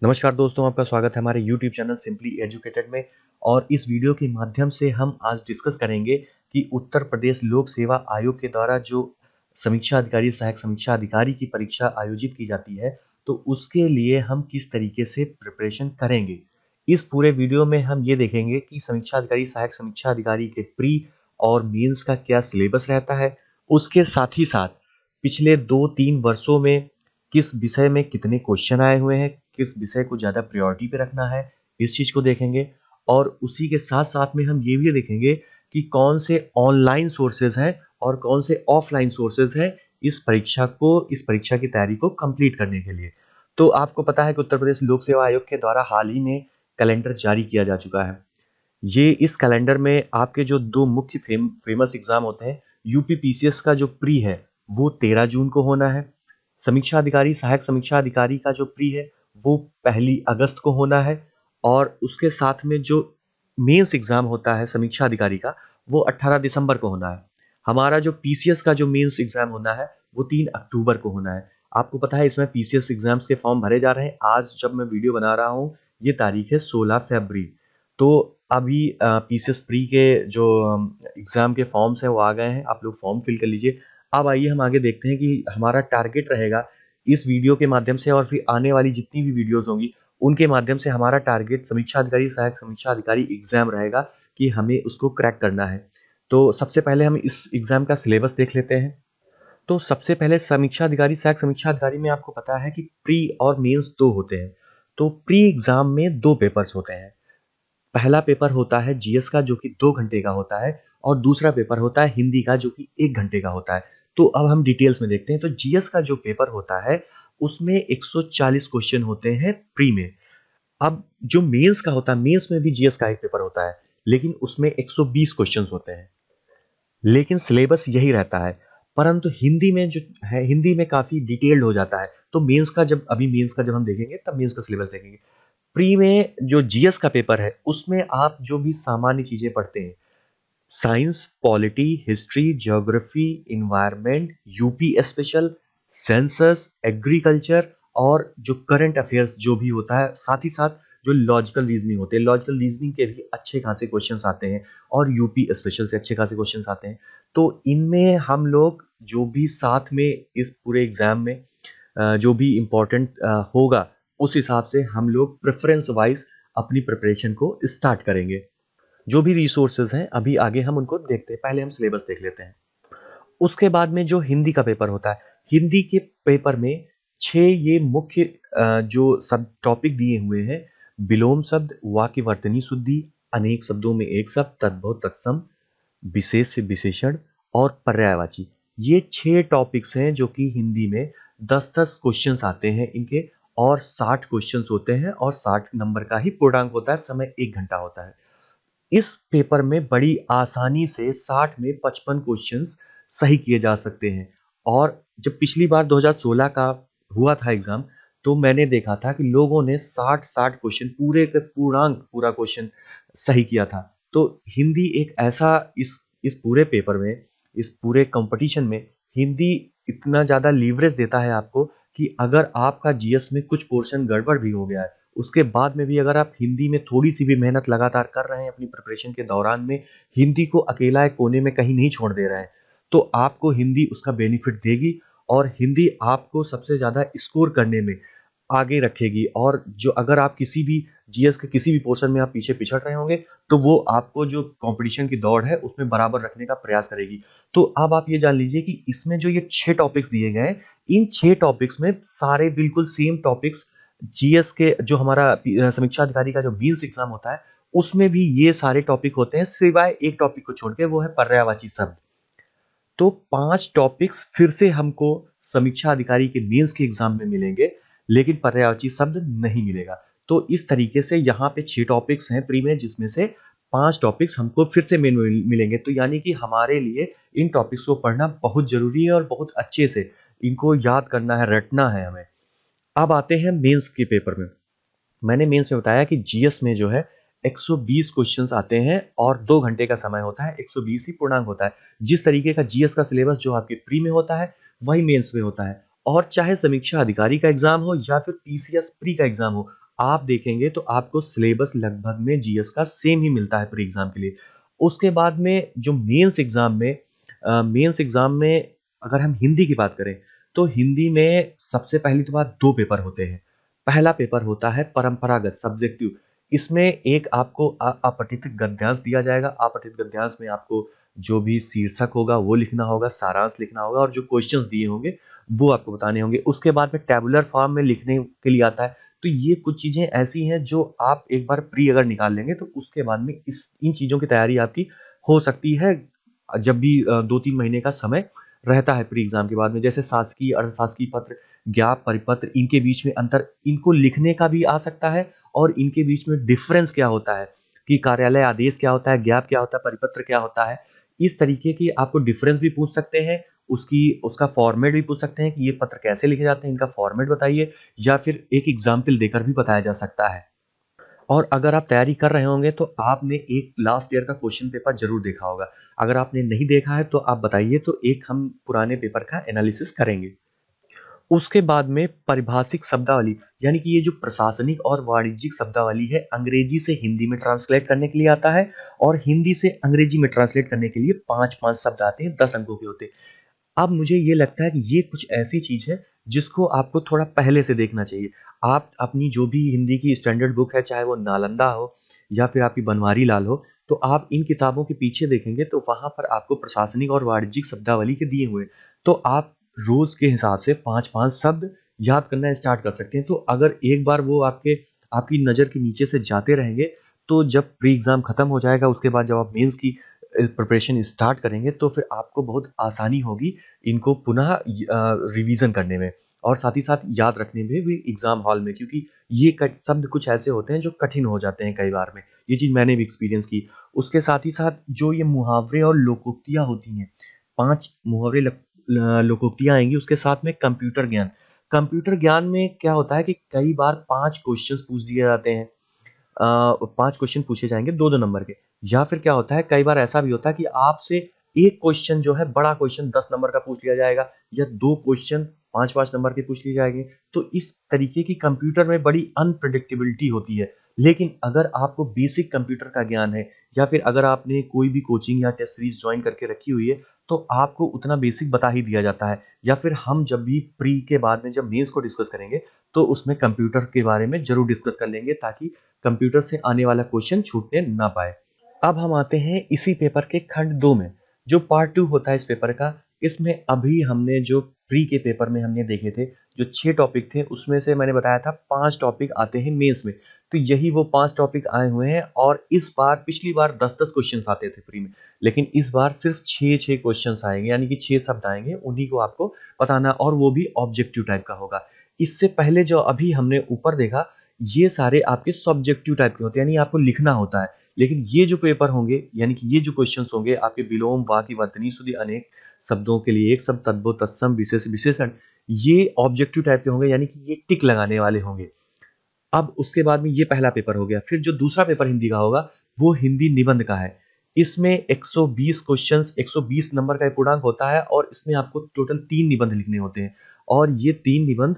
नमस्कार दोस्तों, आपका स्वागत है हमारे YouTube चैनल सिंपली एजुकेटेड में। और इस वीडियो के माध्यम से हम आज डिस्कस करेंगे कि उत्तर प्रदेश लोक सेवा आयोग के द्वारा जो समीक्षा अधिकारी, सहायक समीक्षा अधिकारी की परीक्षा आयोजित की जाती है, तो उसके लिए हम किस तरीके से प्रिपरेशन करेंगे। इस पूरे वीडियो में हम ये देखेंगे कि समीक्षा अधिकारी, सहायक समीक्षा अधिकारी के प्री और मेंस का क्या सिलेबस रहता है। उसके साथ ही साथ पिछले 2-3 वर्षों में किस विषय में कितने क्वेश्चन आए हुए हैं, किस विषय को ज़्यादा प्रायोरिटी पे रखना है, इस चीज़ को देखेंगे। और उसी के साथ-साथ में हम ये भी देखेंगे कि कौन से ऑनलाइन सोर्सेज़ हैं और कौन से ऑफलाइन सोर्सेज़ हैं इस परीक्षा की तैयारी को कंप्लीट करने के लिए। तो आपको पता है कि उत्तर प्रदेश लोक सेवा आयोग के द्वारा हाल ही में कैलेंडर जारी किया जा चुका है। ये इस कैलेंडर में आपके जो 2 मुख्य फेमस एग्ज़ाम होते हैं, यूपी पीसीएस का जो प्री है, वो 13 जून को होना है। समीक्षा अधिकारी, सहायक समीक्षा अधिकारी का जो प्री है, वो 1 अगस्त को होना है। और उसके साथ में जो मेंस एग्ज़ाम होता है समीक्षा अधिकारी का, वो 18 दिसंबर को होना है। हमारा जो पीसीएस का जो मेंस एग्ज़ाम होना है, वो 3 अक्टूबर को होना है। आपको पता है इसमें पीसीएस एग्ज़ाम्स के फॉर्म भरे जा रहे हैं। आज जब मैं वीडियो बना रहा हूँ, ये तारीख है 16 फरवरी। तो अभी पीसीएस प्री के जो एग्ज़ाम के फॉर्म्स हैं वो आ गए हैं, आप लोग फॉर्म फिल कर लीजिए। अब आइए हम आगे देखते हैं कि हमारा टारगेट रहेगा इस वीडियो के माध्यम से और फिर आने वाली जितनी भी वीडियोज़ होंगी, उनके माध्यम से हमारा टारगेट समीक्षा अधिकारी, सहायक समीक्षा अधिकारी एग्ज़ाम रहेगा कि हमें उसको क्रैक करना है। तो सबसे पहले हम इस एग्ज़ाम का सिलेबस देख लेते हैं। तो सबसे पहले समीक्षा अधिकारी, सहायक समीक्षा अधिकारी में आपको पता है कि प्री और मेंस 2 होते हैं। तो प्री एग्ज़ाम में 2 पेपर्स होते हैं। पहला पेपर होता है जीएस का जो कि 2 घंटे का होता है और दूसरा पेपर होता है हिंदी का जो कि 1 घंटे का होता है। तो अब हम डिटेल्स में देखते हैं। तो जीएस का जो पेपर होता है उसमें 140 क्वेश्चन होते हैं प्री में। अब जो मेंस का होता है, मेंस में भी जीएस का एक पेपर होता है, लेकिन उसमें 120 क्वेश्चंस होते हैं। लेकिन सिलेबस यही रहता है। परंतु हिंदी में जो है, हिंदी में काफ़ी डिटेल्ड हो जाता है। तो मेंस का जब हम देखेंगे तब मेंस का सिलेबस देखेंगे। प्री में जो जीएस का पेपर है उसमें आप जो भी सामान्य चीजें पढ़ते हैं, science, polity, history, geography, environment, UP special, census, agriculture और जो करंट अफेयर्स जो भी होता है, साथ ही साथ जो लॉजिकल रीजनिंग होते हैं, लॉजिकल रीजनिंग के भी अच्छे खासे क्वेश्चंस आते हैं और यूपी स्पेशल से अच्छे खासे क्वेश्चंस आते हैं। तो इनमें हम लोग जो भी साथ में इस पूरे एग्जाम में जो भी इम्पोर्टेंट होगा, उस हिसाब से हम लोग प्रेफरेंस वाइज अपनी प्रिपरेशन को स्टार्ट करेंगे। जो भी रिसोर्सेज हैं अभी आगे हम उनको देखते हैं, पहले हम सिलेबस देख लेते हैं। उसके बाद में जो हिंदी का पेपर होता है, हिंदी के पेपर में 6 ये मुख्य जो सब टॉपिक दिए हुए हैं, विलोम शब्द, वाक्यवर्तनी शुद्धि, अनेक शब्दों में एक शब्द, तद्भव तत्सम, विशेष से विशेषण और पर्यायवाची। ये 6 टॉपिक्स हैं जो कि हिंदी में 10-10 क्वेश्चंस आते हैं इनके, और 60 क्वेश्चंस होते हैं और 60 नंबर का ही पूर्णांक होता है, समय 1 घंटा होता है। इस पेपर में बड़ी आसानी से 60 में 55 क्वेश्चंस सही किए जा सकते हैं। और जब पिछली बार 2016 का हुआ था एग्जाम, तो मैंने देखा था कि लोगों ने 60-60 क्वेश्चन पूरे के पूर्णांक पूरा क्वेश्चन सही किया था। तो हिंदी एक ऐसा इस पूरे पेपर में, इस पूरे कंपटीशन में हिंदी इतना ज़्यादा लीवरेज देता है आपको कि अगर आपका जीएस में कुछ पोर्शन गड़बड़ भी हो गया है, उसके बाद में भी अगर आप हिंदी में थोड़ी-सी भी मेहनत लगातार कर रहे हैं अपनी प्रिपरेशन के दौरान में, हिंदी को अकेला एक कोने में कहीं नहीं छोड़ दे रहे हैं, तो आपको हिंदी उसका बेनिफिट देगी और हिंदी आपको सबसे ज़्यादा स्कोर करने में आगे रखेगी। और जो अगर आप किसी भी जीएस के किसी भी पोर्शन में आप पीछे पिछड़ रहे होंगे, तो वो आपको जो कॉम्पिटिशन की दौड़ है उसमें बराबर रखने का प्रयास करेगी। तो अब आप ये जान लीजिए कि इसमें जो ये 6 टॉपिक्स दिए गए हैं, इन 6 टॉपिक्स में सारे बिल्कुल सेम टॉपिक्स जीएस के जो हमारा समीक्षा अधिकारी का जो मेंस एग्जाम होता है, उसमें भी ये सारे टॉपिक होते हैं, सिवाय एक टॉपिक को छोड़ के, वो है पर्यायवाची शब्द। तो 5 टॉपिक्स फिर से हमको समीक्षा अधिकारी के मेंस के एग्जाम में मिलेंगे, लेकिन पर्यायवाची शब्द नहीं मिलेगा। तो इस तरीके से यहाँ पे 6 टॉपिक्स हैं प्री में, जिसमें से 5 टॉपिक्स हमको फिर से मेन में मिलेंगे। तो यानी कि हमारे लिए इन टॉपिक्स को पढ़ना बहुत जरूरी है और बहुत अच्छे से इनको याद करना है, रटना है हमें। अब आते हैं मेंस के पेपर में। मैंने मेंस में बताया कि जीएस में जो है 120 क्वेश्चंस आते हैं और 2 घंटे का समय होता है, 120 ही पूर्णांक होता है। जिस तरीके का जीएस का सिलेबस जो आपके प्री में होता है, वही मेंस में होता है। और चाहे समीक्षा अधिकारी का एग्जाम हो या फिर पीसीएस प्री का एग्जाम हो, आप देखेंगे तो आपको सिलेबस लगभग में जीएस का सेम ही मिलता है प्री एग्जाम के लिए। उसके बाद में जो मेंस एग्जाम में अगर हम हिंदी की बात करें तो हिंदी में सबसे पहली तो बात 2 पेपर होते हैं। पहला पेपर होता है परंपरागत सब्जेक्टिव। इसमें एक आपको अपठित गद्यांश दिया जाएगा। अपठित गद्यांश में आपको जो भी शीर्षक होगा वो लिखना होगा, सारांश लिखना होगा और जो क्वेश्चंस दिए होंगे वो आपको बताने होंगे। उसके बाद में टेबुलर फॉर्म में लिखने के लिए आता है। तो ये कुछ चीजें ऐसी हैं जो आप एक बार प्री अगर निकाल लेंगे तो उसके बाद में इन चीजों की तैयारी आपकी हो सकती है जब भी 2-3 महीने का समय रहता है प्री एग्जाम के बाद में। जैसे शासकीय, अर्धशासकीय पत्र, ज्ञाप परिपत्र, इनके बीच में अंतर, इनको लिखने का भी आ सकता है और इनके बीच में डिफरेंस क्या होता है कि कार्यालय आदेश क्या होता है, ज्ञाप क्या होता है, परिपत्र क्या होता है। इस तरीके की आपको डिफरेंस भी पूछ सकते हैं, उसका फॉर्मेट भी पूछ सकते हैं कि ये पत्र कैसे लिखे जाते हैं, इनका फॉर्मेट बताइए, या फिर एक एग्जाम्पल देकर भी बताया जा सकता है। और अगर आप तैयारी कर रहे होंगे तो आपने एक लास्ट ईयर का क्वेश्चन पेपर जरूर देखा होगा। अगर आपने नहीं देखा है तो आप बताइए, तो एक हम पुराने पेपर का एनालिसिस करेंगे। उसके बाद में परिभाषिक शब्दावली, यानी कि ये जो प्रशासनिक और वाणिज्यिक शब्दावली है, अंग्रेजी से हिंदी में ट्रांसलेट करने के लिए आता है और हिंदी से अंग्रेजी में ट्रांसलेट करने के लिए 5-5 शब्द आते हैं, 10 अंकों के होते हैं। अब मुझे ये लगता है कि ये कुछ ऐसी चीज है जिसको आपको थोड़ा पहले से देखना चाहिए। आप अपनी जो भी हिंदी की स्टैंडर्ड बुक है, चाहे वो नालंदा हो या फिर आपकी बनवारी लाल हो, तो आप इन किताबों के पीछे देखेंगे तो वहां पर आपको प्रशासनिक और वाणिज्यिक शब्दावली के दिए हुए, तो आप रोज के हिसाब से 5-5 शब्द याद करना स्टार्ट कर सकते हैं। तो अगर एक बार वो आपकी नजर के नीचे से जाते रहेंगे, तो जब प्री एग्जाम खत्म हो जाएगा, उसके बाद जब आप मेंस की प्रिपरेशन स्टार्ट करेंगे तो फिर आपको बहुत आसानी होगी इनको पुनः रिवीजन करने में और साथ ही साथ याद रखने में भी एग्जाम हॉल में, क्योंकि ये शब्द कुछ ऐसे होते हैं जो कठिन हो जाते हैं कई बार में। ये चीज मैंने भी एक्सपीरियंस की। उसके साथ ही साथ जो ये मुहावरे और लोकोक्तियां होती हैं, 5 मुहावरे लोकोक्तियां आएंगी। उसके साथ में कंप्यूटर ज्ञान। कंप्यूटर ज्ञान में क्या होता है कि कई बार 5 क्वेश्चंस पूछ दिए जाते हैं। 5 क्वेश्चन पूछे जाएंगे 2-2 नंबर के। या फिर क्या होता है, कई बार ऐसा भी होता है कि आपसे एक क्वेश्चन जो है, बड़ा क्वेश्चन 10 नंबर का पूछ लिया जाएगा या 2 क्वेश्चन 5-5 नंबर के पूछ लिए जाएंगे। तो इस तरीके की कंप्यूटर में बड़ी अनप्रेडिक्टेबिलिटी होती है। लेकिन अगर आपको बेसिक कंप्यूटर का ज्ञान है या फिर अगर आपने कोई भी कोचिंग या टेस्ट सीरीज ज्वाइन करके रखी हुई है, तो आपको उतना बेसिक बता ही दिया जाता है। या फिर हम जब भी प्री के बाद में जब मेंस को डिस्कस करेंगे तो उसमें कंप्यूटर के बारे में जरूर डिस्कस कर लेंगे, ताकि कंप्यूटर से आने वाला क्वेश्चन छूटने ना पाए। अब हम आते हैं इसी पेपर के खंड 2 में, जो पार्ट 2 होता है इस पेपर का। इसमें अभी हमने जो प्री के पेपर में हमने देखे थे, जो 6 टॉपिक थे, उसमें से मैंने बताया था 5 टॉपिक आते हैं मेंस में। तो यही वो 5 टॉपिक आए हुए हैं और इस बार, पिछली बार 10-10 क्वेश्चंस आते थे प्री में, लेकिन इस बार सिर्फ 6-6 क्वेश्चंस आएंगे, यानी कि 6 शब्द आएंगे, उन्हीं को आपको बताना और वो भी ऑब्जेक्टिव टाइप का होगा। इससे पहले जो अभी हमने ऊपर देखा, ये सारे आपके सब्जेक्टिव टाइप के होते हैं, यानी आपको लिखना होता है। लेकिन ये जो पेपर होंगे, यानी कि ये जो क्वेश्चंस होंगे आपके विलोम, वाक्य, वर्तनी, शुद्धि, अनेक शब्दों के लिए एक शब्द, तद्भव, तत्सम, विशेष, विशेषण, ये ऑब्जेक्टिव टाइप के होंगे, यानी कि ये टिक लगाने वाले होंगे। अब उसके बाद में ये पहला पेपर हो गया। फिर जो दूसरा पेपर हिंदी का होगा वो हिंदी निबंध का है। इसमें 120 क्वेश्चंस, 120 नंबर का पूर्णांक होता है और इसमें आपको टोटल 3 निबंध लिखने होते हैं और ये 3 निबंध,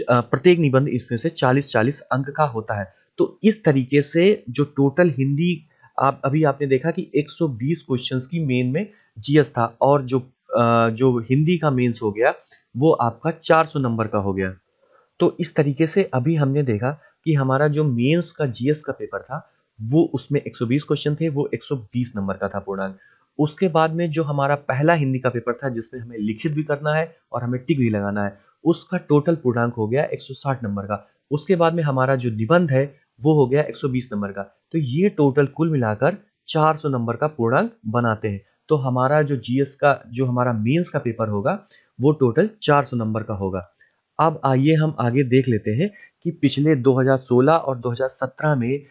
प्रत्येक निबंध इसमें से 40-40 अंक का होता है। तो इस तरीके से जो टोटल हिंदी, आप अभी आपने देखा कि 120 क्वेश्चंस की मेन में जीएस था और जो हिंदी का मेंस हो गया वो आपका 400 नंबर का हो गया। तो इस तरीके से अभी हमने देखा कि हमारा जो मेंस का जीएस का पेपर था वो, उसमें 120 क्वेश्चन थे, वो 120 नंबर का था पूर्णांक। उसके बाद में जो हमारा पहला हिंदी का पेपर था जिसमें हमें लिखित भी करना है और हमें टिक भी लगाना है, उसका टोटल पूर्णांक हो गया 160 नंबर का। उसके बाद में हमारा जो निबंध है वो हो गया 120 नंबर का। तो ये टोटल कुल मिलाकर 400 नंबर का पूर्णांक बनाते हैं। तो हमारा जो जीएस का, जो हमारा मेंस का पेपर होगा वो टोटल 400 नंबर का होगा। अब आइए हम आगे देख लेते हैं कि पिछले 2016 और 2017 में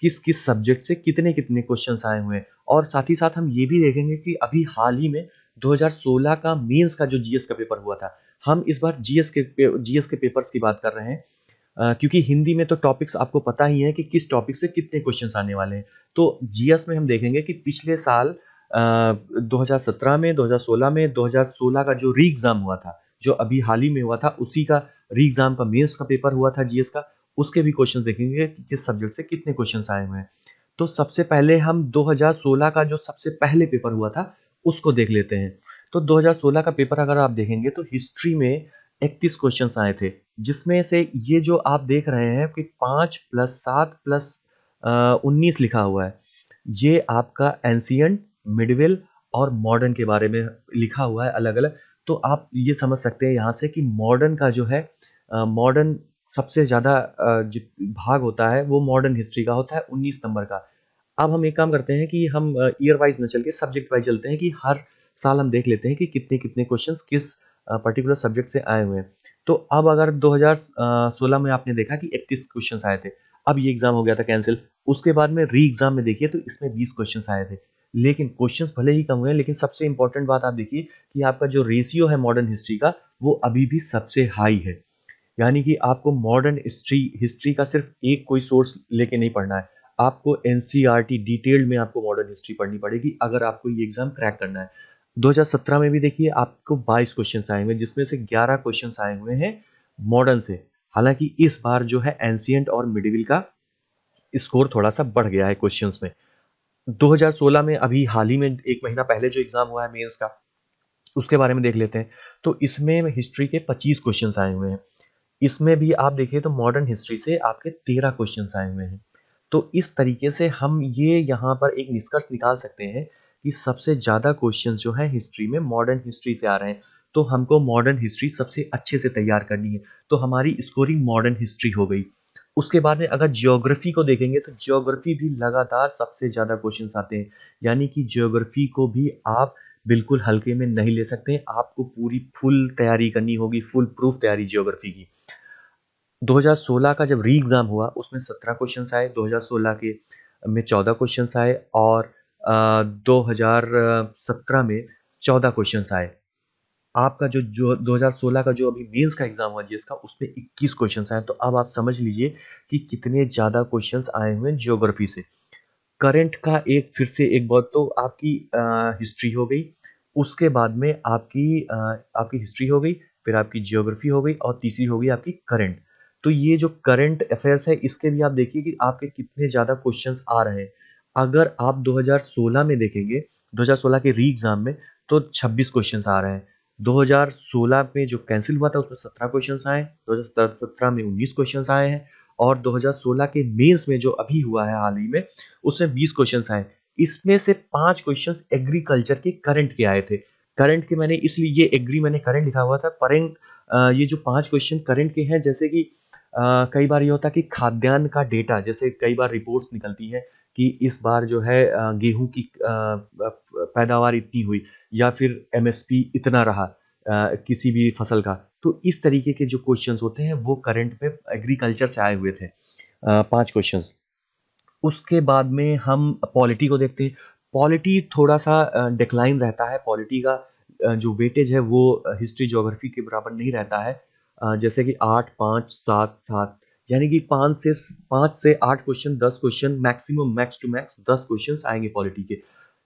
किस किस सब्जेक्ट से कितने कितने क्वेश्चंस आए हुए हैं, और साथ ही साथ हम ये भी देखेंगे कि अभी हाल ही में 2016 का मेंस का जो जीएस का पेपर हुआ था, हम इस बार जीएस के पेपर्स की बात कर रहे हैं। क्योंकि हिंदी में तो टॉपिक्स आपको पता ही है कि किस टॉपिक से कितने क्वेश्चंस आने वाले हैं। तो जीएस में हम देखेंगे कि पिछले साल 2017 में, 2016 में, 2016 का जो री एग्जाम हुआ था, जो अभी हाल ही में हुआ था, उसी का री एग्जाम का मेंस का पेपर हुआ था जीएस का। उसके भी क्वेश्चन देखेंगे कि किस सब्जेक्ट से कितने क्वेश्चन आए हुए हैं। तो सबसे पहले हम 2016 का जो सबसे पहले पेपर हुआ था उसको देख लेते हैं। तो 2016 का पेपर अगर आप देखेंगे तो हिस्ट्री में 31 क्वेश्चंस आए थे, जिसमें से ये जो आप देख रहे हैं कि 5 प्लस 7 प्लस 19 लिखा हुआ है, ये आपका एंशियंट, मिडविल और मॉडर्न के बारे में लिखा हुआ है अलग अलग। तो आप ये समझ सकते हैं यहाँ से कि मॉडर्न का जो है मॉडर्न सबसे ज़्यादा भाग होता है वो मॉडर्न हिस्ट्री का होता है 19 नंबर का। अब हम एक काम करते हैं कि हम ईयर वाइज न चल के सब्जेक्ट वाइज चलते हैं कि हर साल हम देख लेते हैं कि कितने कितने क्वेश्चंस किस पर्टिकुलर सब्जेक्ट से आए हुए हैं। तो अब अगर 2016 में आपने देखा कि 31 क्वेश्चंस आए थे, अब ये एग्जाम हो गया था कैंसिल। उसके बाद में री एग्जाम में देखिए तो इसमें 20 क्वेश्चंस आए थे, लेकिन क्वेश्चंस भले ही कम हुए लेकिन सबसे इंपॉर्टेंट बात आप देखिए कि आपका जो रेशियो है मॉडर्न हिस्ट्री का वो अभी भी सबसे हाई है। यानी कि आपको मॉडर्न हिस्ट्री हिस्ट्री का सिर्फ एक कोई सोर्स लेके नहीं पढ़ना है, आपको एनसीईआरटी डिटेल्ड में आपको मॉडर्न हिस्ट्री पढ़नी पड़ेगी अगर आपको ये एग्जाम क्रैक करना है। 2017 में भी देखिए आपको 22 क्वेश्चंस आए हुए हैं, जिसमें से 11 क्वेश्चंस आए हुए हैं मॉडर्न से। हालांकि इस बार जो है एंशियंट और मिडिवल का स्कोर थोड़ा सा बढ़ गया है क्वेश्चंस में। 2016 में अभी हाल ही में एक महीना पहले जो एग्जाम हुआ है मेंस का, उसके बारे में देख लेते हैं। तो इसमें हिस्ट्री के 25 क्वेश्चंस आए हुए हैं। इसमें भी आप देखिए तो मॉडर्न हिस्ट्री से आपके 13 क्वेश्चंस आए हुए हैं। तो इस तरीके से हम ये यहाँ पर एक निष्कर्ष निकाल सकते हैं कि सबसे ज़्यादा क्वेश्चन जो है हिस्ट्री में मॉडर्न हिस्ट्री से आ रहे हैं। तो हमको मॉडर्न हिस्ट्री सबसे अच्छे से तैयार करनी है, तो हमारी स्कोरिंग मॉडर्न हिस्ट्री हो गई। उसके बाद में अगर ज्योग्राफी को देखेंगे तो ज्योग्राफी भी लगातार सबसे ज़्यादा क्वेश्चंस आते हैं, यानी कि ज्योग्राफी को भी आप बिल्कुल हल्के में नहीं ले सकते हैं, आपको पूरी फुल तैयारी करनी होगी, फुल प्रूफ तैयारी ज्योग्राफी की। 2016 का जब री एग्जाम हुआ उसमें 17 क्वेश्चंस आए, 2016 के में 14 क्वेश्चंस आए और 2017 में 14 क्वेश्चंस आए। आपका जो 2016 का जो अभी मेंस का एग्जाम हुआ जीएस का, उसमें 21 क्वेश्चंस आए। तो अब आप समझ लीजिए कि कितने ज्यादा क्वेश्चंस आए हुए हैं ज्योग्राफी से। करंट का एक फिर से एक बात तो आपकी हिस्ट्री हो गई, उसके बाद में आपकी हिस्ट्री हो गई, फिर आपकी ज्योग्राफी हो गई और तीसरी हो गई आपकी करंट। तो ये जो करंट अफेयर्स है इसके भी आप देखिए कि आपके कितने ज़्यादा क्वेश्चंस आ रहे हैं। अगर आप 2016 में देखेंगे, 2016 के री एग्जाम में तो 26 क्वेश्चंस आ रहे हैं। 2016 में जो कैंसिल हुआ था उसमें 17 क्वेश्चंस आए, 2017 में 19 क्वेश्चंस आए हैं और 2016 के मेंस में जो अभी हुआ है हाल ही में उसमें 20 क्वेश्चंस आए। इसमें से 5 क्वेश्चंस एग्रीकल्चर के करंट के आए थे। करंट के मैंने इसलिए ये एग्री मैंने करंट लिखा हुआ था, परंत ये जो 5 क्वेश्चन करंट के हैं, जैसे कि कई बार ये होता है कि खाद्यान्न का डेटा, जैसे कई बार रिपोर्ट्स निकलती है कि इस बार जो है गेहूं की पैदावार इतनी हुई या फिर एमएसपी इतना रहा किसी भी फसल का। तो इस तरीके के जो क्वेश्चंस होते हैं वो करंट में एग्रीकल्चर से आए हुए थे, 5 क्वेश्चंस। उसके बाद में हम पॉलिटी को देखते हैं। पॉलिटी थोड़ा सा डिक्लाइन रहता है, पॉलिटी का जो वेटेज है वो हिस्ट्री ज्योग्राफी के बराबर नहीं रहता है। जैसे कि 8 5 7 7, यानी कि 5 से 8 question, 10 question maximum, max to max 10 questions आएंगे पॉलिटी के।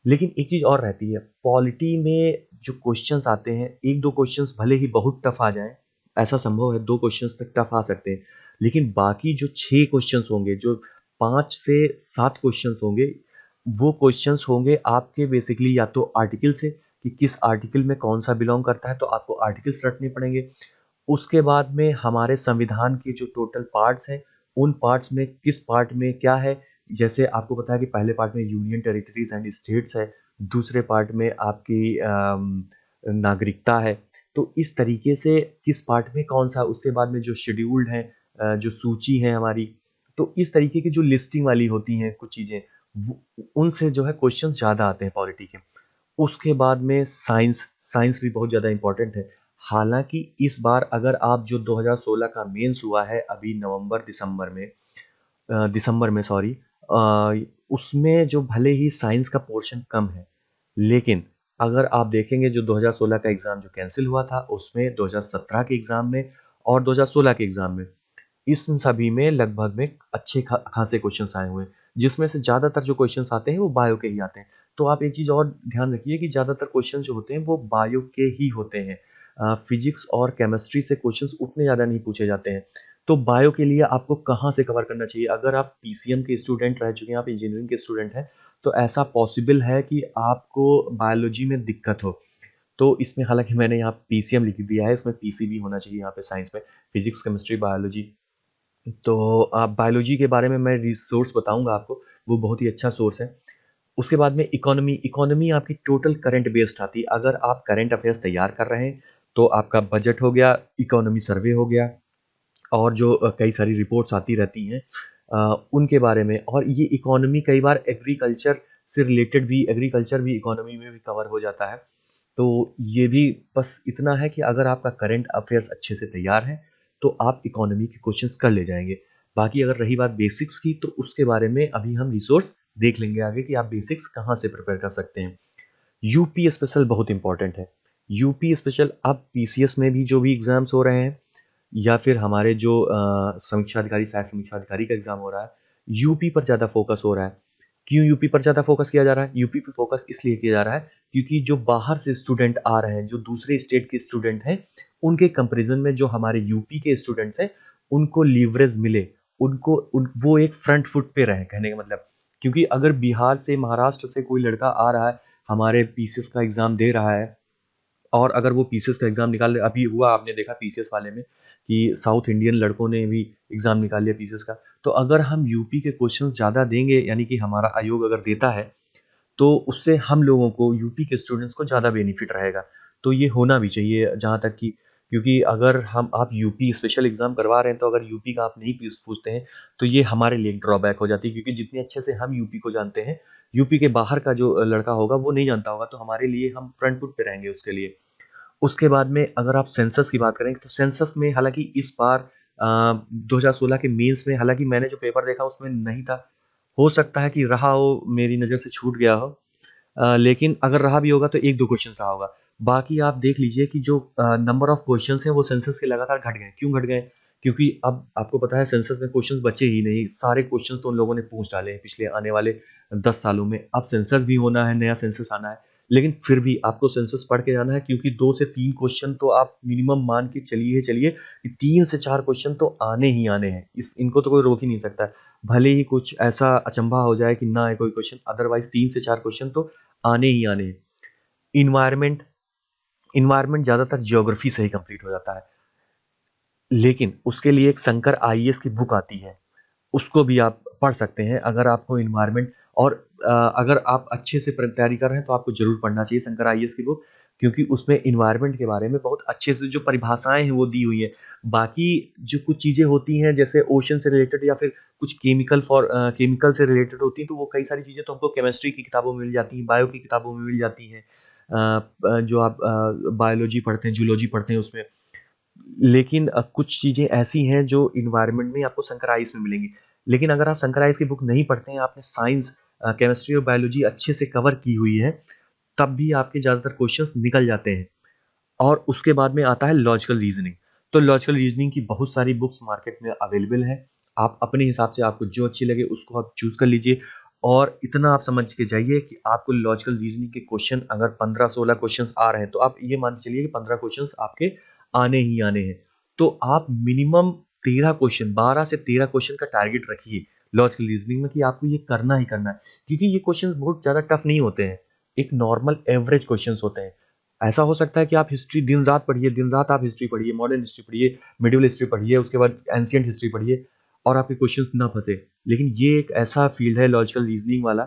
लेकिन एक चीज और रहती है पॉलिटी में, जो क्वेश्चंस आते हैं एक दो क्वेश्चंस भले ही बहुत टफ आ जाएं, ऐसा संभव है 2 क्वेश्चंस तक टफ आ सकते हैं, लेकिन बाकी जो 6 क्वेश्चंस होंगे, जो 5 से 7 क्वेश्चंस होंगे, वो क्वेश्चंस होंगे आपके बेसिकली या तो आर्टिकल से कि किस आर्टिकल में कौन सा बिलोंग करता है, तो आपको आर्टिकल्स रटने पड़ेंगे। उसके बाद में हमारे संविधान के जो टोटल पार्ट्स हैं, उन पार्ट्स में किस पार्ट में क्या है। जैसे आपको पता है कि पहले पार्ट में यूनियन टेरिटरीज एंड स्टेट्स है, दूसरे पार्ट में आपकी नागरिकता है। तो इस तरीके से किस पार्ट में कौन सा, उसके बाद में जो शेड्यूल्ड है, जो सूची है हमारी, तो इस तरीके की जो लिस्टिंग वाली होती हैं कुछ चीज़ें, उनसे जो है क्वेश्चन ज़्यादा आते हैं पॉलिटी के। उसके बाद में साइंस, साइंस भी बहुत ज़्यादा इंपॉर्टेंट है। हालांकि इस बार अगर आप जो 2016 का मेंस हुआ है अभी नवंबर दिसंबर में, दिसंबर में सॉरी, उसमें जो भले ही साइंस का पोर्शन कम है, लेकिन अगर आप देखेंगे जो 2016 का एग्ज़ाम जो कैंसिल हुआ था उसमें 2017 के एग्ज़ाम में और 2016 के एग्ज़ाम में, इस सभी में लगभग में अच्छे खासे क्वेश्चंस आए हुए हैं, जिसमें से ज़्यादातर जो क्वेश्चंस आते हैं वो बायो के ही आते हैं। तो आप एक चीज़ और ध्यान रखिए कि ज़्यादातर क्वेश्चन जो होते हैं वो बायो के ही होते हैं। फिजिक्स और केमिस्ट्री से क्वेश्चंस उतने ज़्यादा नहीं पूछे जाते हैं। तो बायो के लिए आपको कहाँ से कवर करना चाहिए? अगर आप पीसीएम के स्टूडेंट रह चुके हैं, आप इंजीनियरिंग के स्टूडेंट हैं, तो ऐसा पॉसिबल है कि आपको बायोलॉजी में दिक्कत हो। तो इसमें हालाँकि मैंने यहाँ पीसीएम लिख दिया है, इसमें पीसीबी होना चाहिए यहाँ पे साइंस में, फिजिक्स, केमिस्ट्री, बायोलॉजी। तो बायोलॉजी के बारे में मैं रिसोर्स बताऊँगा आपको, वो बहुत ही अच्छा सोर्स है। उसके बाद में इकोनॉमी, इकोनॉमी आपकी टोटल करंट बेस्ड आती है। अगर आप करंट अफेयर्स तैयार कर रहे हैं, तो आपका बजट हो गया, इकोनॉमी सर्वे हो गया, और जो कई सारी रिपोर्ट्स आती रहती हैं उनके बारे में। और ये इकोनॉमी कई बार एग्रीकल्चर से रिलेटेड भी, एग्रीकल्चर भी इकोनॉमी में भी कवर हो जाता है। तो ये भी बस इतना है कि अगर आपका करंट अफेयर्स अच्छे से तैयार है, तो आप इकोनॉमी के क्वेश्चंस कर ले जाएंगे। बाकी अगर रही बात बेसिक्स की, तो उसके बारे में अभी हम रिसोर्स देख लेंगे आगे कि आप बेसिक्स कहाँ से प्रिपेयर कर सकते हैं। यूपी स्पेशल बहुत इंपॉर्टेंट है। यूपी स्पेशल, अब पीसीएस में भी जो भी एग्जाम्स हो रहे हैं, या फिर हमारे जो समीक्षा अधिकारी, सहायक समीक्षा अधिकारी का एग्जाम हो रहा है, यूपी पर ज़्यादा फोकस हो रहा है। क्यों यूपी पर ज़्यादा फोकस किया जा रहा है? यूपी पे फोकस इसलिए किया जा रहा है क्योंकि जो बाहर से स्टूडेंट आ रहे हैं, जो दूसरे स्टेट के स्टूडेंट हैं, उनके कंपैरिजन में जो हमारे यूपी के स्टूडेंट्स हैं, उनको लीवरेज मिले, वो एक फ्रंट फुट पे रहे, कहने का मतलब। क्योंकि अगर बिहार से, महाराष्ट्र से कोई लड़का आ रहा है, हमारे पीसीएस का एग्जाम दे रहा है, और अगर वो पीसीएस का एग्जाम निकाल ले, अभी हुआ आपने देखा पीसीएस वाले में कि साउथ इंडियन लड़कों ने भी एग्जाम निकाल लिया पीसीएस का। तो अगर हम यूपी के क्वेश्चन ज़्यादा देंगे, यानी कि हमारा आयोग अगर देता है, तो उससे हम लोगों को, यूपी के स्टूडेंट्स को ज़्यादा बेनिफिट रहेगा। तो ये होना भी चाहिए जहाँ तक कि, क्योंकि अगर आप यूपी स्पेशल एग्जाम करवा रहे हैं, तो अगर यूपी का आप नहीं पूछते हैं, तो ये हमारे लिए एक ड्रॉबैक हो जाती है। क्योंकि जितने अच्छे से हम यूपी को जानते हैं, यूपी के बाहर का जो लड़का होगा वो नहीं जानता होगा, तो हमारे लिए, हम फ्रंट फुट पे रहेंगे उसके लिए। उसके बाद में अगर आप सेंसस की बात करें, तो सेंसस में हालांकि इस बार 2016 के मेंस में, हालांकि मैंने जो पेपर देखा उसमें नहीं था, हो सकता है कि रहा हो, मेरी नज़र से छूट गया हो। लेकिन अगर रहा भी होगा तो एक दो क्वेश्चन रहा होगा। बाकी आप देख लीजिए कि जो नंबर ऑफ क्वेश्चंस हैं, वो सेंसस के लगातार घट गए। क्यों घट गए? क्योंकि अब आपको पता है सेंसस में क्वेश्चंस बचे ही नहीं, सारे क्वेश्चंस तो उन लोगों ने पूछ डाले हैं पिछले आने वाले 10 सालों में। अब सेंसस भी होना है, नया सेंसस आना है, लेकिन फिर भी आपको सेंसस पढ़ के जाना है, क्योंकि 2 से 3 क्वेश्चन तो आप मिनिमम मान के चलिए कि 3 से 4 क्वेश्चन तो आने ही आने हैं। इनको तो कोई रोक ही नहीं सकता है। भले ही कुछ ऐसा अचंभा हो जाए कि ना आए कोई क्वेश्चन, अदरवाइज 3 से 4 क्वेश्चन तो आने ही आने हैं। इन्वायरमेंट, इन्वायरमेंट ज़्यादातर ज्योग्राफी से ही कंप्लीट हो जाता है, लेकिन उसके लिए एक शंकर आईएएस की बुक आती है, उसको भी आप पढ़ सकते हैं अगर आपको इन्वायरमेंट। और अगर आप अच्छे से तैयारी कर रहे हैं, तो आपको जरूर पढ़ना चाहिए शंकर आईएएस की बुक, क्योंकि उसमें इन्वायरमेंट के बारे में बहुत अच्छे से जो परिभाषाएं हैं वो दी हुई हैं। बाकी जो कुछ चीजें होती हैं, जैसे ओशन से रिलेटेड या फिर कुछ केमिकल से रिलेटेड होती हैं, तो वो कई सारी चीजें तो हमको केमिस्ट्री की किताबों में मिल जाती हैं, बायो की किताबों में मिल जाती हैं, जो आप बायोलॉजी पढ़ते हैं, जूलॉजी पढ़ते हैं उसमें। लेकिन कुछ चीज़ें ऐसी हैं जो इन्वायरमेंट में आपको शंकर आइस में मिलेंगी। लेकिन अगर आप शंकर आइस की बुक नहीं पढ़ते हैं, आपने साइंस, केमिस्ट्री और बायोलॉजी अच्छे से कवर की हुई है, तब भी आपके ज़्यादातर क्वेश्चंस निकल जाते हैं। और उसके बाद में आता है लॉजिकल रीजनिंग। तो लॉजिकल रीजनिंग की बहुत सारी बुक्स मार्केट में अवेलेबल है। आप अपने हिसाब से, आपको जो अच्छी लगे उसको आप चूज कर लीजिए। और इतना आप समझ के जाइए कि आपको लॉजिकल रीजनिंग के क्वेश्चन अगर 15-16 क्वेश्चंस आ रहे हैं, तो आप ये मान के चलिए कि 15 क्वेश्चंस आपके आने ही आने हैं। तो आप मिनिमम 13 क्वेश्चन, 12 से 13 क्वेश्चन का टारगेट रखिए लॉजिकल रीजनिंग में, कि आपको ये करना ही करना है। क्योंकि ये क्वेश्चन बहुत ज्यादा टफ नहीं होते हैं, एक नॉर्मल एवरेज क्वेश्चंस होते हैं। ऐसा हो सकता है कि आप हिस्ट्री दिन रात पढ़िए, दिन रात आप हिस्ट्री पढ़िए, मॉडर्न हिस्ट्री पढ़िए, मिडिवल हिस्ट्री पढ़िए, उसके बाद एंशियंट हिस्ट्री पढ़िए, और आपके क्वेश्चंस ना फंसे। लेकिन ये एक ऐसा फील्ड है लॉजिकल रीजनिंग वाला,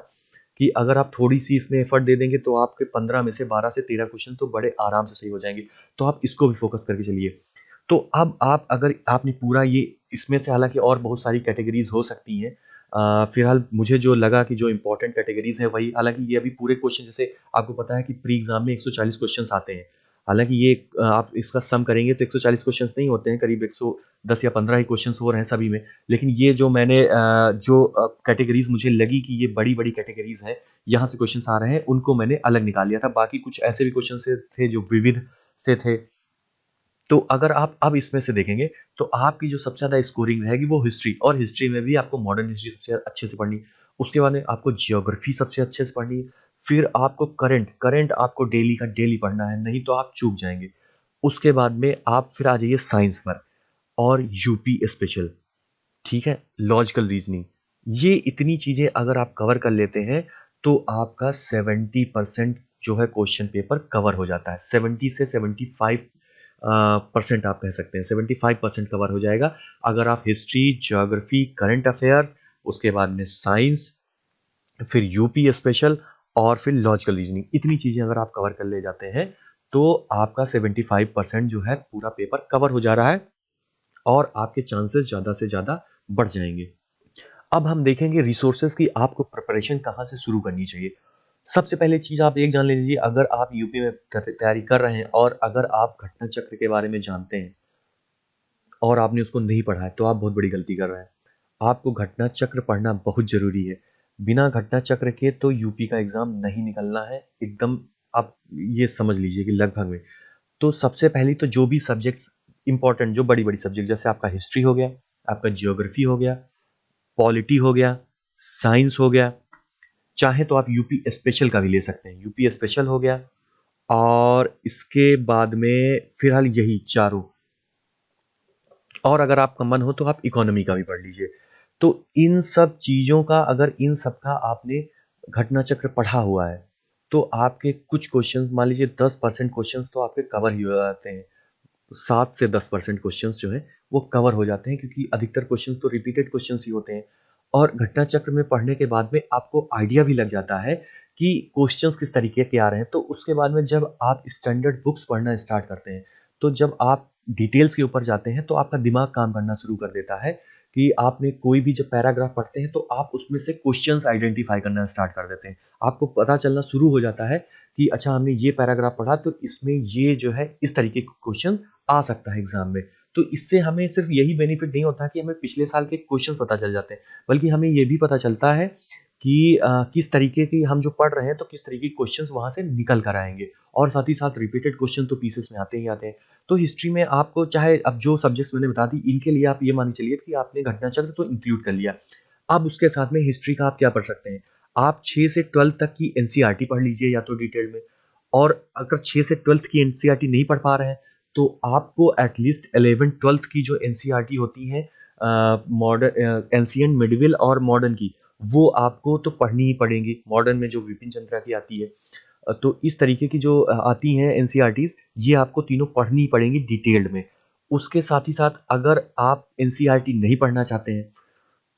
कि अगर आप थोड़ी सी इसमें एफर्ट दे देंगे, तो आपके 15 में से 12 से 13 क्वेश्चन तो बड़े आराम से सही हो जाएंगे। तो आप इसको भी फोकस करके चलिए। तो अब आप, अगर आपने पूरा ये, इसमें से हालांकि और बहुत सारी कैटेगरीज हो सकती हैं, फिलहाल मुझे जो लगा कि जो इंपॉर्टेंट कैटेगरीज है वही, हालांकि ये अभी पूरे क्वेश्चन, जैसे आपको पता है कि प्री एग्जाम में 140 क्वेश्चंस आते हैं। हालांकि ये आप इसका सम करेंगे तो 140 क्वेश्चंस नहीं होते हैं, करीब 110 या 15 ही क्वेश्चंस हो रहे हैं सभी में। लेकिन ये जो मैंने जो कैटेगरीज मुझे लगी कि ये बड़ी बड़ी कैटेगरीज हैं, यहाँ से क्वेश्चंस आ रहे हैं, उनको मैंने अलग निकाल लिया था। बाकी कुछ ऐसे भी क्वेश्चन थे जो विविध से थे। तो अगर आप अब इसमें से देखेंगे, तो आपकी जो सबसे ज्यादा स्कोरिंग रहेगी वो हिस्ट्री, और हिस्ट्री में भी आपको मॉडर्न हिस्ट्री सबसे अच्छे से पढ़नी। उसके बाद में आपको जियोग्राफी सबसे अच्छे से पढ़नी। फिर आपको करंट करंट आपको डेली का डेली पढ़ना है, नहीं तो आप चूक जाएंगे। उसके बाद में आप फिर आ जाइए साइंस पर। और यूपी स्पेशल, ठीक है, लॉजिकल रीजनिंग। ये इतनी चीजें अगर आप कवर कर लेते हैं तो आपका 70% जो है क्वेश्चन पेपर कवर हो जाता है। 70 से 75% आप कह सकते हैं, 75% कवर हो जाएगा अगर आप हिस्ट्री, ज्योग्राफी, करंट अफेयर्स, उसके बाद में साइंस, फिर यूपी स्पेशल और फिर लॉजिकल रीजनिंग, इतनी चीजें अगर आप कवर कर ले जाते हैं तो आपका 75% जो है पूरा पेपर कवर हो जा रहा है और आपके चांसेस ज्यादा से ज्यादा बढ़ जाएंगे। अब हम देखेंगे रिसोर्सेज की आपको प्रिपरेशन कहाँ से शुरू करनी चाहिए। सबसे पहले चीज आप एक जान लीजिए, अगर आप यूपी में तैयारी कर रहे हैं और अगर आप घटना चक्र के बारे में जानते हैं और आपने उसको नहीं पढ़ा है तो आप बहुत बड़ी गलती कर रहे हैं। आपको घटना चक्र पढ़ना बहुत जरूरी है। बिना घटना चक्र के तो यूपी का एग्जाम नहीं निकलना है एकदम, आप ये समझ लीजिए कि लगभग में। तो सबसे पहले तो जो भी सब्जेक्ट्स इंपॉर्टेंट, जो बड़ी बड़ी सब्जेक्ट, जैसे आपका हिस्ट्री हो गया, आपका जियोग्राफी हो गया, पॉलिटी हो गया, साइंस हो गया, चाहे तो आप यूपी स्पेशल का भी ले सकते हैं, यूपी स्पेशल हो गया, और इसके बाद में फिलहाल यही चारों, और अगर आपका मन हो तो आप इकोनॉमी का भी पढ़ लीजिए। तो इन सब चीजों का, अगर इन सब का आपने घटना चक्र पढ़ा हुआ है तो आपके कुछ क्वेश्चन, मान लीजिए 10% क्वेश्चन तो आपके कवर ही हो जाते हैं। 7 से 10% क्वेश्चन जो है वो कवर हो जाते हैं, क्योंकि अधिकतर क्वेश्चन तो रिपीटेड क्वेश्चन ही होते हैं। और घटना चक्र में पढ़ने के बाद में आपको आइडिया भी लग जाता है कि क्वेश्चंस किस तरीके के आ रहे हैं। तो उसके बाद में जब आप स्टैंडर्ड बुक्स पढ़ना स्टार्ट करते हैं, तो जब आप डिटेल्स के ऊपर जाते हैं तो आपका दिमाग काम करना शुरू कर देता है कि आपने कोई भी जब पैराग्राफ पढ़ते हैं तो आप उसमें से क्वेश्चंस आइडेंटिफाई करना स्टार्ट कर देते हैं। आपको पता चलना शुरू हो जाता है कि अच्छा, हमने ये पैराग्राफ पढ़ा तो इसमें ये जो है इस तरीके के क्वेश्चन आ सकता है एग्जाम में। तो इससे हमें सिर्फ यही बेनिफिट नहीं होता कि हमें पिछले साल के क्वेश्चन पता चल जाते हैं, बल्कि हमें ये भी पता चलता है कि किस तरीके की हम जो पढ़ रहे हैं तो किस तरीके के क्वेश्चंस वहां से निकल कर आएंगे। और साथ ही साथ रिपीटेड क्वेश्चन तो पीसेस में आते ही आते हैं। तो हिस्ट्री में आपको, चाहे अब जो सब्जेक्ट्स मैंने बता दी, इनके लिए आप ये मान के चलिए कि आपने घटना चक्र तो इंक्लूड कर लिया। अब उसके साथ में हिस्ट्री का आप क्या पढ़ सकते हैं, आप 6 से 12 तक की एनसीईआरटी पढ़ लीजिए या तो डिटेल में। और अगर 6 से 12 की एनसीईआरटी नहीं पढ़ पा रहे हैं तो आपको एटलीस्ट 11-12 की जो एनसीईआरटी होती है, मॉडर्न, एंशिएंट, मिडिवल और मॉडर्न की, वो आपको तो पढ़नी ही पड़ेंगी। मॉडर्न में जो विपिन चंद्रा की आती है, तो इस तरीके की जो आती हैं एनसीईआरटीज, ये आपको तीनों पढ़नी ही पड़ेंगी डिटेल्ड में। उसके साथ ही साथ अगर आप एनसीईआरटी नहीं पढ़ना चाहते हैं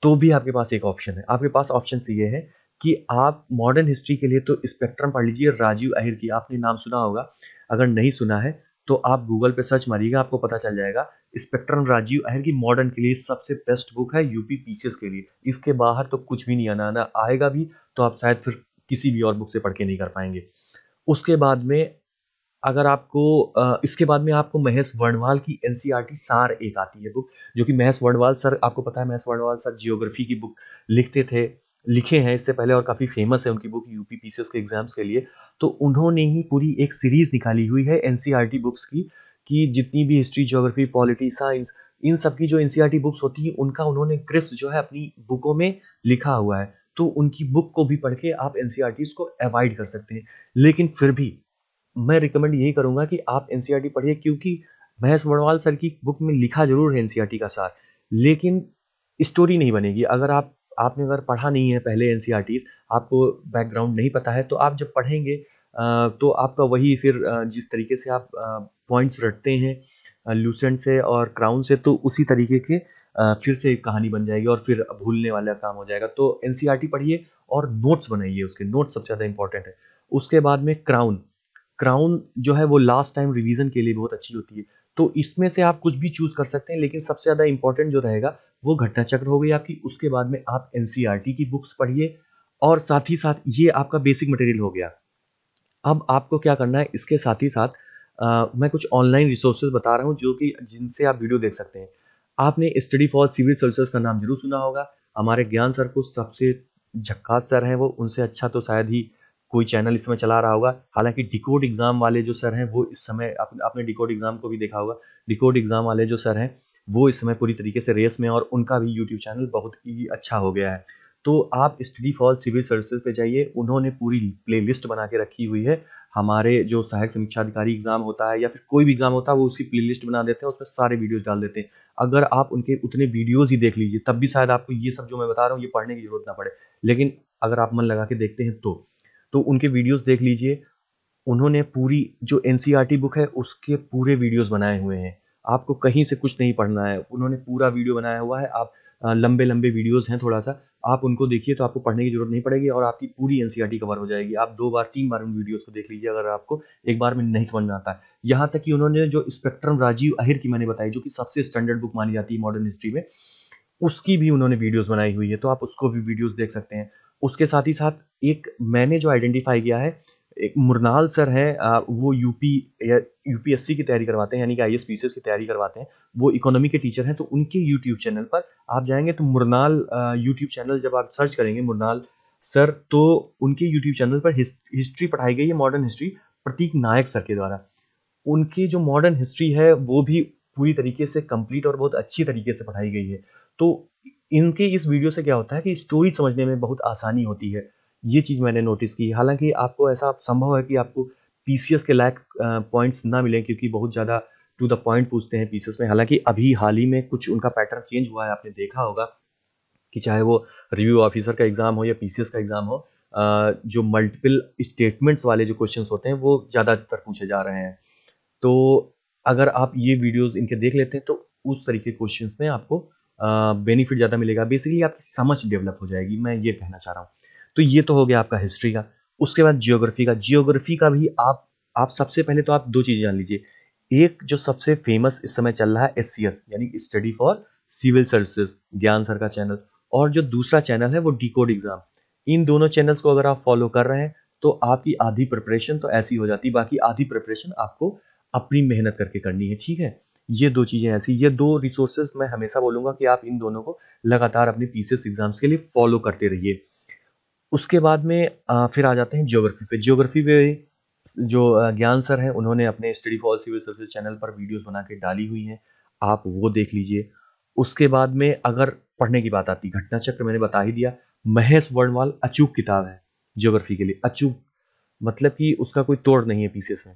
तो भी आपके पास एक ऑप्शन है। आपके पास ऑप्शन ये है कि आप मॉडर्न हिस्ट्री के लिए तो स्पेक्ट्रम पढ़ लीजिए, राजीव अहिर की, आपने नाम सुना होगा। अगर नहीं सुना है तो आप गूगल पे सर्च मारिएगा, आपको पता चल जाएगा। स्पेक्ट्रम राजीव अहिर की मॉडर्न के लिए सबसे बेस्ट बुक है यूपी पीसीएस के लिए। इसके बाहर तो कुछ भी नहीं आना, आना आएगा भी तो आप शायद फिर किसी भी और बुक से पढ़ के नहीं कर पाएंगे। उसके बाद में अगर आपको इसके बाद में आपको महेश वर्णवाल की एनसीईआरटी सार एक आती है बुक, जो कि महेश वर्णवाल सर, आपको पता है महेश वर्णवाल सर जियोग्राफी की बुक लिखते थे, लिखे हैं इससे पहले, और काफी फेमस है उनकी बुक यूपी पीसीएस के एग्जाम्स के लिए। तो उन्होंने ही पूरी एक सीरीज निकाली हुई है एनसीईआरटी बुक्स की, कि जितनी भी हिस्ट्री, ज्योग्राफी, पॉलिटी, साइंस, इन सब की जो एनसीईआरटी बुक्स होती है उनका उन्होंने ग्रिप्स जो है अपनी बुकों में लिखा हुआ है। तो उनकी बुक को भी पढ़ के आप एनसीईआरटीज को अवॉइड कर सकते हैं। लेकिन फिर भी मैं रिकमेंड यही करूंगा कि आप एनसीईआरटी पढ़िए, क्योंकि महेश वर्णवाल सर की बुक में लिखा जरूर है एनसीईआरटी का सार, लेकिन स्टोरी नहीं बनेगी। अगर आपने अगर पढ़ा नहीं है पहले एनसीईआरटी, आपको बैकग्राउंड नहीं पता है, तो आप जब पढ़ेंगे तो आपका वही फिर जिस तरीके से आप पॉइंट्स रटते हैं लूसेंट से और क्राउन से, तो उसी तरीके के फिर से एक कहानी बन जाएगी और फिर भूलने वाला काम हो जाएगा। तो एनसीईआरटी पढ़िए और नोट्स बनाइए, उसके नोट्स सबसे ज्यादा इंपॉर्टेंट है। उसके बाद में क्राउन, क्राउन जो है वो लास्ट टाइम रिवीजन के लिए बहुत अच्छी होती है। तो इसमें से आप कुछ भी चूज कर सकते हैं, लेकिन सबसे ज्यादा इंपॉर्टेंट जो रहेगा वो घटना चक्र हो गई आपकी। उसके बाद में आप एनसीईआरटी की बुक्स पढ़िए, और साथ ही साथ ये आपका बेसिक मटेरियल हो गया। अब आपको क्या करना है, इसके साथ ही साथ मैं कुछ ऑनलाइन रिसोर्सेज बता रहा हूँ जो कि जिनसे आप वीडियो देख सकते हैं। आपने स्टडी फॉर सिविल सर्विसेज का नाम जरूर सुना होगा। हमारे ज्ञान सर को सबसे झक्कास सर हैं वो, उनसे अच्छा तो शायद ही कोई चैनल इस समय चला रहा होगा। हालांकि डिकोड एग्जाम वाले जो सर हैं वो इस समय, आपने डिकोड एग्जाम को भी देखा होगा, डिकोड एग्जाम वाले जो सर हैं वो इस समय पूरी तरीके से रेस में, और उनका भी यूट्यूब चैनल बहुत ही अच्छा हो गया है। तो आप स्टडी फॉर सिविल सर्विसेज पे जाइए, उन्होंने पूरी प्लेलिस्ट बना के रखी हुई है। हमारे जो सहायक समीक्षा अधिकारी एग्जाम होता है या फिर कोई भी एग्जाम होता है वो उसी प्लेलिस्ट बना देते हैं, उसमें सारे वीडियोस डाल देते हैं। अगर आप उनके उतने वीडियोज़ ही देख लीजिए, तब भी शायद आपको ये सब जो मैं बता रहा हूँ, ये पढ़ने की ज़रूरत ना पड़े। लेकिन अगर आप मन लगा के देखते हैं तो उनके वीडियोज़ देख लीजिए। उन्होंने पूरी जो एनसीईआरटी बुक है, उसके पूरे वीडियोज़ बनाए हुए हैं। आपको कहीं से कुछ नहीं पढ़ना है, उन्होंने पूरा वीडियो बनाया हुआ है। आप लंबे-लंबे वीडियोज़ हैं थोड़ा-सा, आप उनको देखिए तो आपको पढ़ने की ज़रूरत नहीं पड़ेगी और आपकी पूरी एनसीईआरटी कवर हो जाएगी। आप 2 बार, 3 बार उन वीडियोज़ को देख लीजिए अगर आपको एक बार में नहीं समझ में आता है। यहाँ तक कि उन्होंने जो स्पेक्ट्रम राजीव अहिर की मैंने बताई, जो कि सबसे स्टैंडर्ड बुक मानी जाती है मॉडर्न हिस्ट्री में, उसकी भी उन्होंने वीडियोज़ बनाई हुई है, तो आप उसको भी वीडियोज़ देख सकते हैं। उसके साथ ही साथ एक मैंने जो आइडेंटिफ़ाई किया है, एक मुरनाल सर हैं, वो यूपी या यूपीएससी की तैयारी करवाते हैं, यानी कि आईएएस, पीसीएस की तैयारी करवाते हैं। वो इकोनॉमी के टीचर हैं, तो उनके यूट्यूब चैनल पर आप जाएँगे तो मुरनाल यूट्यूब चैनल जब आप सर्च करेंगे मुरनाल सर, तो उनके यूट्यूब चैनल पर हिस्ट्री पढ़ाई गई है, मॉडर्न हिस्ट्री, प्रतीक नायक सर के द्वारा। उनकी जो मॉडर्न हिस्ट्री है वो भी पूरी तरीके से कंप्लीट और बहुत अच्छी तरीके से पढ़ाई गई है। तो इनके इस वीडियो से क्या होता है कि स्टोरी समझने में बहुत आसानी होती है। ये चीज़ मैंने नोटिस की। हालाँकि आपको ऐसा संभव है कि आपको पीसीएस के लायक पॉइंट्स ना मिलें, क्योंकि बहुत ज़्यादा टू द पॉइंट पूछते हैं पीसीएस में। हालाँकि अभी हाल ही में कुछ उनका पैटर्न चेंज हुआ है, आपने देखा होगा कि चाहे वो रिव्यू ऑफिसर का एग्ज़ाम हो या पीसीएस का एग्ज़ाम हो, जो मल्टीपल स्टेटमेंट्स वाले जो क्वेश्चंस होते हैं वो ज़्यादातर पूछे जा रहे हैं। तो अगर आप ये वीडियोज़ इनके देख लेते हैं तो उस तरीके के क्वेश्चंस में आपको बेनिफिट ज़्यादा मिलेगा। बेसिकली आपकी समझ डेवलप हो जाएगी, मैं ये कहना चाह रहा हूँ। तो ये तो हो गया आपका हिस्ट्री का। उसके बाद ज्योग्राफी का। ज्योग्राफी का भी आप सबसे पहले तो आप 2 चीज़ें जान लीजिए। एक जो सबसे फेमस इस समय चल रहा है एससीएस, यानी स्टडी फॉर सिविल सर्विसेज, ज्ञान सर का चैनल, और जो दूसरा चैनल है वो डिकोड एग्ज़ाम। इन दोनों चैनल्स को अगर आप फॉलो कर रहे हैं तो आपकी आधी प्रिपरेशन तो ऐसी हो जाती है, बाकी आधी प्रिपरेशन आपको अपनी मेहनत करके करनी है, ठीक है? ये 2 चीज़ें ऐसी, ये 2 रिसोर्सेज़ मैं हमेशा बोलूँगा कि आप इन दोनों को लगातार अपने पीसीएस एग्ज़ाम्स के लिए फॉलो करते रहिए। उसके बाद में फिर आ जाते हैं ज्योग्राफी पे। ज्योग्राफी पे जो ज्ञान सर हैं, उन्होंने अपने study for civil services channel पर वीडियोज़ बना के डाली हुई हैं, आप वो देख लीजिए। उसके बाद में अगर पढ़ने की बात आती है, घटना चक्र मैंने बता ही दिया। महेश वर्णवाल अचूक किताब है ज्योग्राफी के लिए, अचूक, मतलब कि उसका कोई तोड़ नहीं है पीसीएस में।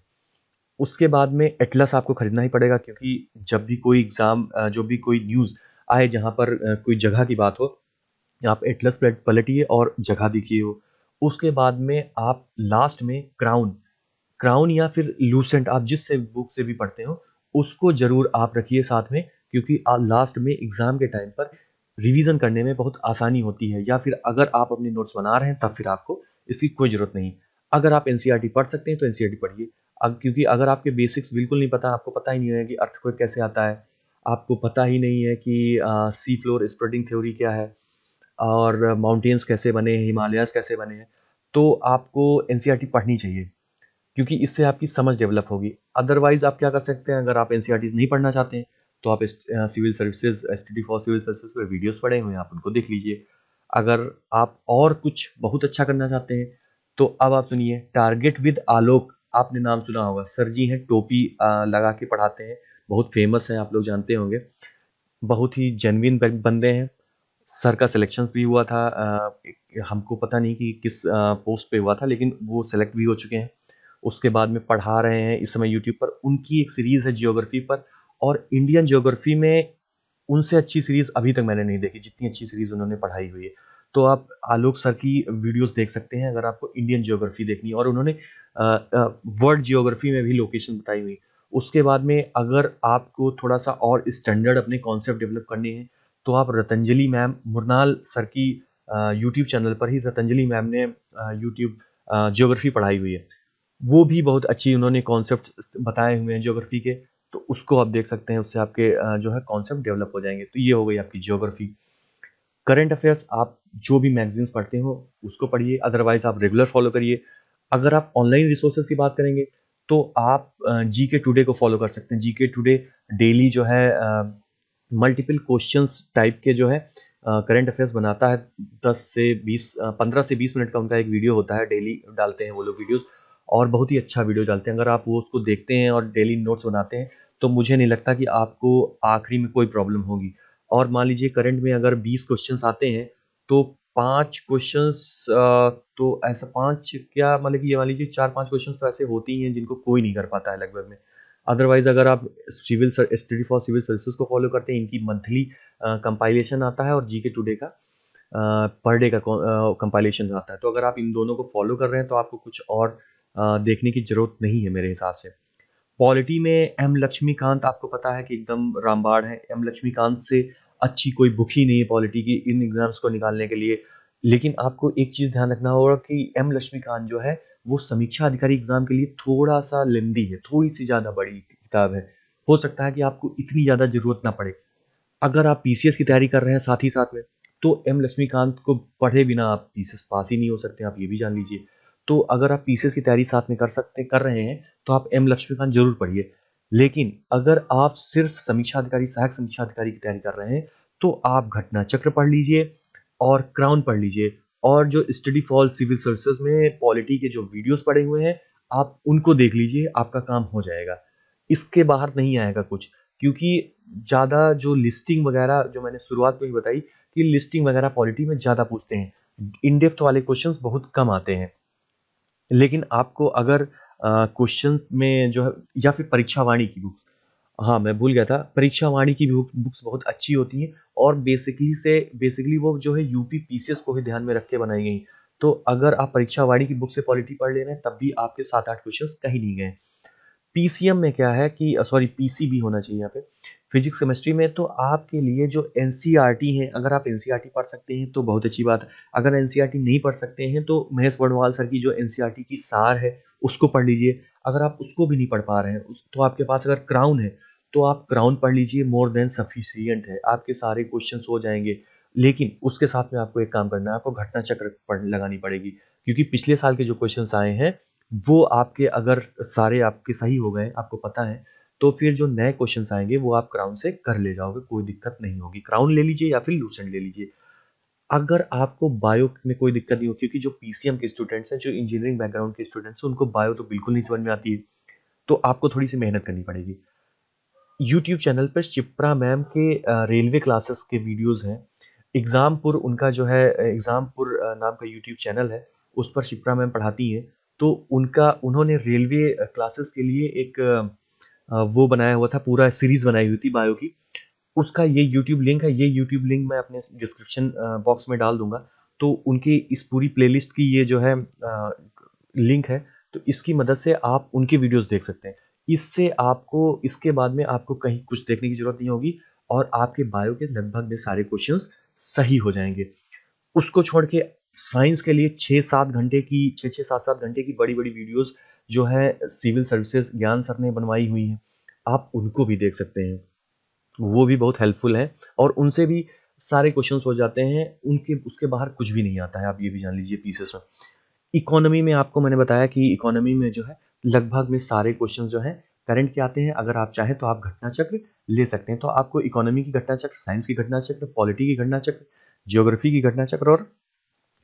उसके बाद में एटलस आपको खरीदना ही पड़ेगा, क्योंकि जब भी कोई एग्ज़ाम जो भी कोई न्यूज़ आए जहाँ पर कोई जगह की बात हो, आप एटलस पलटिए और जगह देखिए वो। उसके बाद में आप लास्ट में क्राउन, क्राउन या फिर लूसेंट, आप जिस से बुक से भी पढ़ते हो, उसको ज़रूर आप रखिए साथ में, क्योंकि लास्ट में एग्ज़ाम के टाइम पर रिवीजन करने में बहुत आसानी होती है। या फिर अगर आप अपने नोट्स बना रहे हैं तब फिर आपको इसकी कोई ज़रूरत नहीं। अगर आप एनसीईआरटी पढ़ सकते हैं तो एनसीईआरटी पढ़िए। अब क्योंकि अगर आपके बेसिक्स बिल्कुल नहीं पता, आपको पता ही नहीं है कि अर्थक्वेक कैसे आता है, आपको पता ही नहीं है कि सी फ्लोर स्प्रेडिंग थ्योरी क्या है, और माउंटेन्स कैसे बने हैं, हिमालयाज़ कैसे बने हैं, तो आपको एनसीईआरटी पढ़नी चाहिए, क्योंकि इससे आपकी समझ डेवलप होगी। अदरवाइज़ आप क्या कर सकते हैं, अगर आप एनसीईआरटीज़ नहीं पढ़ना चाहते हैं, तो आप civil services, study for civil services पे वीडियोज़ पड़े हुए हैं, आप उनको देख लीजिए। अगर आप और कुछ बहुत अच्छा करना चाहते हैं, तो अब आप सुनिए, टारगेट विद आलोक, आपने नाम सुना होगा। सर जी हैं, टोपी लगा के पढ़ाते हैं, बहुत फेमस हैं, आप लोग जानते होंगे। बहुत ही जेन्युइन बंदे हैं। सर का सिलेक्शन भी हुआ था, हमको पता नहीं कि किस पोस्ट पे हुआ था, लेकिन वो सेलेक्ट भी हो चुके हैं। उसके बाद में पढ़ा रहे हैं इस समय यूट्यूब पर। उनकी एक सीरीज़ है जियोग्राफी पर, और इंडियन जियोग्राफी में उनसे अच्छी सीरीज़ अभी तक मैंने नहीं देखी, जितनी अच्छी सीरीज़ उन्होंने पढ़ाई हुई है। तो आप आलोक सर की वीडियोज़ देख सकते हैं अगर आपको इंडियन जियोग्राफी देखनी है, और उन्होंने वर्ल्ड जियोग्राफी में भी लोकेशन बताई हुई है। उसके बाद में अगर आपको थोड़ा-सा और स्टैंडर्ड अपने कॉन्सेप्ट डेवलप करने हैं, तो आप रतंजलि मैम, मुरनाल सर की यूट्यूब चैनल पर ही रतंजलि मैम ने यूट्यूब ज्योग्राफी पढ़ाई हुई है। वो भी बहुत अच्छी उन्होंने कॉन्सेप्ट बताए हुए हैं ज्योग्राफी के, तो उसको आप देख सकते हैं, उससे आपके जो है कॉन्सेप्ट डेवलप हो जाएँगे। तो ये हो गई आपकी ज्योग्राफी। करंट अफेयर्स आप जो भी मैगज़ीन्स पढ़ते हो उसको पढ़िए, अदरवाइज़ आप रेगुलर फॉलो करिए। अगर आप ऑनलाइन रिसोर्सेज़ की बात करेंगे, तो आप जीके टुडे को फॉलो कर सकते हैं। जीके टुडे डेली जो है मल्टीपल क्वेश्चंस टाइप के जो है करंट अफेयर्स बनाता है। 15 से 20 मिनट का उनका एक वीडियो होता है, डेली डालते हैं वो लोग वीडियोस, और बहुत ही अच्छा वीडियो डालते हैं। अगर आप वो उसको देखते हैं और डेली नोट्स बनाते हैं, तो मुझे नहीं लगता कि आपको आखिरी में कोई प्रॉब्लम होगी। और मान लीजिए करंट में अगर 20 क्वेश्चंस आते हैं, तो 5 क्वेश्चंस तो ऐसा 5 क्या, मतलब कि ये मान लीजिए 4-5 क्वेश्चंस तो ऐसे होते ही हैं जिनको कोई नहीं कर पाता है लगभग में। अदरवाइज अगर आप civil study for civil services को फॉलो करते हैं, इनकी मंथली कंपाइलेशन आता है और जीके टुडे का पर डे का कंपाइलेशन आता है। तो अगर आप इन दोनों को फॉलो कर रहे हैं तो आपको कुछ और देखने की जरूरत नहीं है मेरे हिसाब से। पॉलिटी में एम लक्ष्मीकांत आपको पता है कि एकदम रामबाण है। एम लक्ष्मीकांत से अच्छी कोई बुक ही नहीं है पॉलिटी की इन एग्जाम्स को निकालने के लिए। लेकिन आपको एक चीज ध्यान रखना होगा कि एम लक्ष्मीकांत जो है वो समीक्षा अधिकारी एग्जाम के लिए थोड़ा सा लेंदी है, थोड़ी सी ज्यादा बड़ी किताब है। हो सकता है कि आपको इतनी ज्यादा जरूरत ना पड़े। अगर आप पीसीएस की तैयारी कर रहे हैं साथ ही साथ में, तो एम लक्ष्मीकांत को पढ़े बिना आप पीसीएस पास ही नहीं हो सकते, आप ये भी जान लीजिए। तो अगर आप पीसीएस की तैयारी साथ में कर रहे हैं तो आप एम लक्ष्मीकांत जरूर पढ़िए। लेकिन अगर आप सिर्फ समीक्षा अधिकारी, सहायक समीक्षा अधिकारी की तैयारी कर रहे हैं तो आप घटना चक्र पढ़ लीजिए और क्राउन पढ़ लीजिए, और जो स्टडी फॉर सिविल सर्विसेज में पॉलिटी के जो वीडियोस पड़े हुए हैं आप उनको देख लीजिए, आपका काम हो जाएगा। इसके बाहर नहीं आएगा कुछ, क्योंकि ज्यादा जो लिस्टिंग वगैरह जो मैंने शुरुआत में ही बताई कि लिस्टिंग वगैरह पॉलिटी में ज्यादा पूछते हैं, इन डेप्थ वाले क्वेश्चंस बहुत कम आते हैं। लेकिन आपको अगर क्वेश्चन में जो है, या फिर परीक्षा वाणी की बुक्स, हाँ मैं भूल गया था, परीक्षा वाणी की बुक्स बहुत अच्छी होती हैं और बेसिकली वो जो है यूपी पीसीएस को ही ध्यान में रख के बनाई गई। तो अगर आप परीक्षा वाणी की बुक से पॉलिटी पढ़ ले रहे हैं तब भी आपके 7-8 क्वेश्चंस कहीं नहीं गए। पीसीएम में क्या है कि सॉरी पीसीबी होना चाहिए यहाँ पे, फिजिक्स केमिस्ट्री में तो आपके लिए जो एनसीईआरटी है, अगर आप एनसीईआरटी पढ़ सकते हैं तो बहुत अच्छी बात है। अगर एनसीईआरटी नहीं पढ़ सकते हैं तो महेश वर्णवाल सर की जो एनसीईआरटी की सार है उसको पढ़ लीजिए। अगर आप उसको भी नहीं पढ़ पा रहे हैं तो आपके पास अगर क्राउन है तो आप क्राउन पढ़ लीजिए, मोर देन सफिशियंट है, आपके सारे क्वेश्चंस हो जाएंगे। लेकिन उसके साथ में आपको एक काम करना है, आपको घटना चक्र पढ़ लगानी पड़ेगी, क्योंकि पिछले साल के जो क्वेश्चंस आए हैं वो आपके अगर सारे आपके सही हो गए, आपको पता है, तो फिर जो नए क्वेश्चंस आएंगे वो आप क्राउन से कर ले जाओगे, कोई दिक्कत नहीं होगी। क्राउन ले लीजिए या फिर लूसेंट ले लीजिए। अगर आपको बायो में कोई दिक्कत नहीं हो, क्योंकि जो पीसीएम के स्टूडेंट्स हैं, जो इंजीनियरिंग बैकग्राउंड के स्टूडेंट्स हैं, उनको बायो तो बिल्कुल नहीं समझ में आती है, तो आपको थोड़ी सी मेहनत करनी पड़ेगी। यूट्यूब चैनल पर शिप्रा मैम के रेलवे क्लासेस के वीडियोस हैं। एग्जामपुर उनका जो है, एग्जामपुर नाम का यूट्यूब चैनल है, उस पर शिप्रा मैम पढ़ाती हैं। तो उन्होंने रेलवे क्लासेस के लिए एक वो बनाया हुआ था, पूरा सीरीज बनाई हुई थी बायो की। उसका ये यूट्यूब लिंक है, ये यूट्यूब लिंक मैं अपने डिस्क्रिप्शन बॉक्स में डाल दूंगा। तो उनकी इस पूरी प्लेलिस्ट की ये जो है लिंक है, तो इसकी मदद से आप उनके वीडियोस देख सकते हैं। इससे आपको इसके बाद में आपको कहीं कुछ देखने की जरूरत नहीं होगी और आपके बायो के लगभग में सारे क्वेश्चंस सही हो जाएंगे। उसको छोड़ के साइंस के लिए 6-7 घंटे की बड़ी बड़ी वीडियोस जो है सिविल सर्विसेज ज्ञान सर ने बनवाई हुई हैं, आप उनको भी देख सकते हैं, वो भी बहुत हेल्पफुल है और उनसे भी सारे क्वेश्चंस हो जाते हैं। उनके उसके बाहर कुछ भी नहीं आता है, आप ये भी जान लीजिए पीसेस में। इकोनॉमी में आपको मैंने बताया कि इकोनॉमी में जो है लगभग में सारे क्वेश्चन जो है करंट के आते हैं। अगर आप चाहें तो आप घटना चक्र ले सकते हैं। तो आपको इकोनॉमी की घटना चक्र, साइंस की घटना चक्र, पॉलिटी की घटना चक्र, जियोग्राफी की घटना चक्र और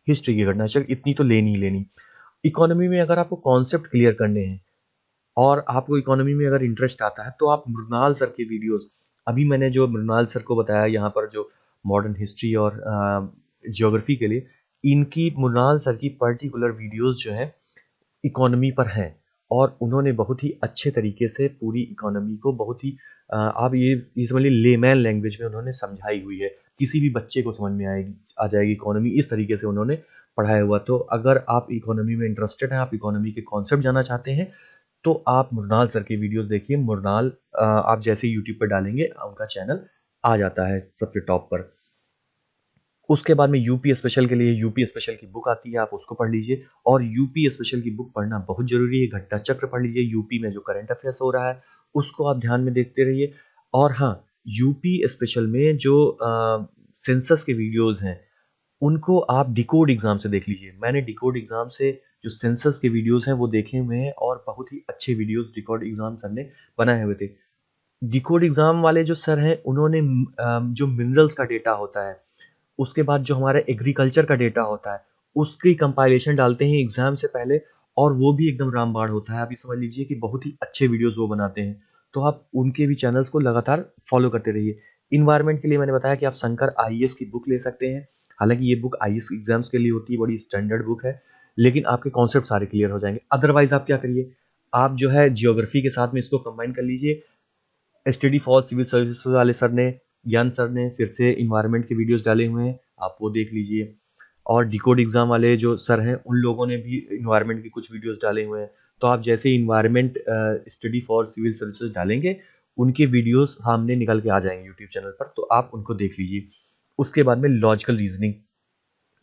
हिस्ट्री की घटना चक्र इतनी तो लेनी ही लेनी। इकोनॉमी में अगर आपको कॉन्सेप्ट क्लियर करने हैं और आपको इकोनॉमी में अगर इंटरेस्ट आता है तो आप मृणाल सर के वीडियोस, अभी मैंने जो मृणाल सर को बताया यहाँ पर, जो मॉडर्न हिस्ट्री और ज्योग्राफी के लिए, इनकी मृणाल सर की पर्टिकुलर वीडियोस जो है इकोनॉमी पर हैं और उन्होंने बहुत ही अच्छे तरीके से पूरी इकोनॉमी को बहुत ही आप ये समझ लीजिए लेमैन लैंग्वेज में उन्होंने समझाई हुई है, किसी भी बच्चे को समझ में आ जाएगी इकोनॉमी, इस तरीके से उन्होंने पढ़ाया हुआ। तो अगर आप इकोनॉमी में इंटरेस्टेड हैं, आप इकोनॉमी के कॉन्सेप्ट जानना चाहते हैं, तो आप मृणाल सर के वीडियोस देखिए। मृणाल आप जैसे यूट्यूब पर डालेंगे उनका चैनल आ जाता है सबसे टॉप पर। उसके बाद में यूपी स्पेशल के लिए यूपी स्पेशल की बुक आती है, आप उसको पढ़ लीजिए। और यूपी स्पेशल की बुक पढ़ना बहुत जरूरी है। घटना चक्र पढ़ लीजिए, यूपी में जो करंट अफेयर्स हो रहा है उसको आप ध्यान में देखते रहिए। और हाँ, यूपी स्पेशल में जो सेंसस के वीडियोस हैं उनको आप डिकोड एग्जाम से देख लीजिए। मैंने डिकोड एग्जाम से जो सेंसस के वीडियोस हैं वो देखे हुए हैं और बहुत ही अच्छे वीडियोस डिकोड एग्जाम सर ने बनाए हुए थे। डिकोड एग्जाम वाले जो सर हैं उन्होंने जो मिनरल्स का डेटा होता है, उसके बाद जो हमारा एग्रीकल्चर का डेटा होता है, उसकी कंपाइलेशन डालते हैं एग्जाम से पहले, और वो भी एकदम रामबाण होता है। आप ये समझ लीजिए कि बहुत ही अच्छे वीडियोस वो बनाते हैं। तो आप उनके भी चैनल्स को लगातार फॉलो करते रहिए। इन्वायरमेंट के लिए मैंने बताया कि आप शंकर आईएएस की बुक ले सकते हैं। हालांकि ये बुक आईएएस एग्जाम्स के लिए होती है, बड़ी स्टैंडर्ड बुक है, लेकिन आपके कॉन्सेप्ट सारे क्लियर हो जाएंगे। अदरवाइज आप क्या करिए, आप जो है जियोग्राफी के साथ में इसको कंबाइन कर लीजिए। स्टडी फॉर सिविल सर्विसेज वाले सर ने, ज्ञान सर ने फिर से इन्वायरमेंट के वीडियोस डाले हुए हैं, आप वो देख लीजिए। और डिकोड एग्जाम वाले जो सर हैं उन लोगों ने भी इन्वायरमेंट की कुछ वीडियोस डाले हुए हैं। तो आप जैसे environment study for civil services डालेंगे, उनके वीडियोस सामने निकल के आ जाएंगे यूट्यूब चैनल पर, तो आप उनको देख लीजिए। उसके बाद में लॉजिकल रीजनिंग।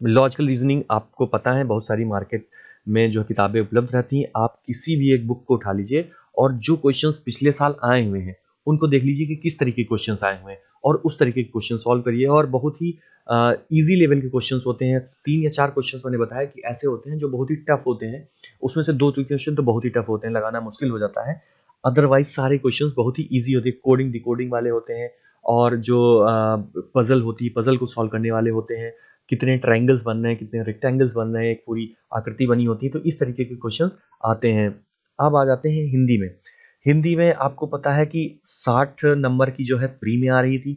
लॉजिकल रीजनिंग आपको पता है बहुत सारी मार्केट में जो किताबें उपलब्ध रहती हैं, आप किसी भी एक बुक को उठा लीजिए और जो क्वेश्चंस पिछले साल आए हुए हैं उनको देख लीजिए कि किस तरीके के क्वेश्चंस आए हुए हैं और उस तरीके के क्वेश्चन सॉल्व करिए। और बहुत ही इजी लेवल के क्वेश्चंस होते हैं, 3 या 4 क्वेश्चंस मैंने बताया कि ऐसे होते हैं जो बहुत ही टफ होते हैं, उसमें से 2 क्वेश्चन तो बहुत ही टफ होते हैं, लगाना मुश्किल हो जाता है। अदरवाइज सारे क्वेश्चंस बहुत ही इजी होते हैं, कोडिंग डिकोडिंग वाले होते हैं, और जो पजल होती है पजल को सॉल्व करने वाले होते हैं, कितने ट्रायंगल्स बन रहे हैं, कितने रेक्टेंगल्स बन रहे हैं, एक पूरी आकृति बनी होती है, तो इस तरीके के क्वेश्चंस आते हैं। अब आ जाते हैं हिंदी में। हिंदी में आपको पता है कि 60 नंबर की जो है प्री में आ रही थी,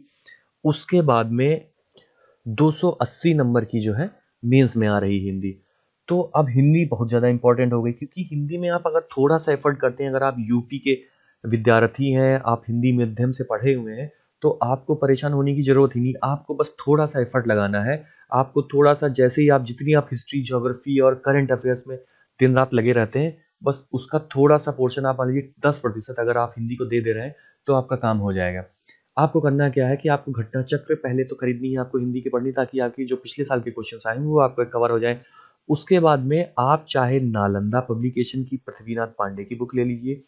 उसके बाद में 280 नंबर की जो है मेंस में आ रही हिंदी। तो अब हिंदी बहुत ज़्यादा इंपॉर्टेंट हो गई, क्योंकि हिंदी में आप अगर थोड़ा सा एफर्ट करते हैं, अगर आप यूपी के विद्यार्थी हैं, आप हिंदी माध्यम से पढ़े हुए हैं, तो आपको परेशान होने की ज़रूरत ही नहीं। आपको बस थोड़ा सा एफर्ट लगाना है। आपको थोड़ा सा, जैसे ही आप जितनी आप हिस्ट्री, ज्योग्राफी और करंट अफेयर्स में दिन रात लगे रहते हैं, बस उसका थोड़ा सा पोर्शन आप मान लीजिए 10% अगर आप हिंदी को दे दे रहे हैं, तो आपका काम हो जाएगा। आपको करना क्या है कि आपको घटना चक्र पहले तो खरीदनी है, आपको हिंदी की पढ़नी, ताकि आपकी जो पिछले साल के क्वेश्चंस आए हैं वो आपको कवर हो जाए। उसके बाद में आप चाहे नालंदा पब्लिकेशन की पृथ्वीनाथ पांडे की बुक ले लीजिए,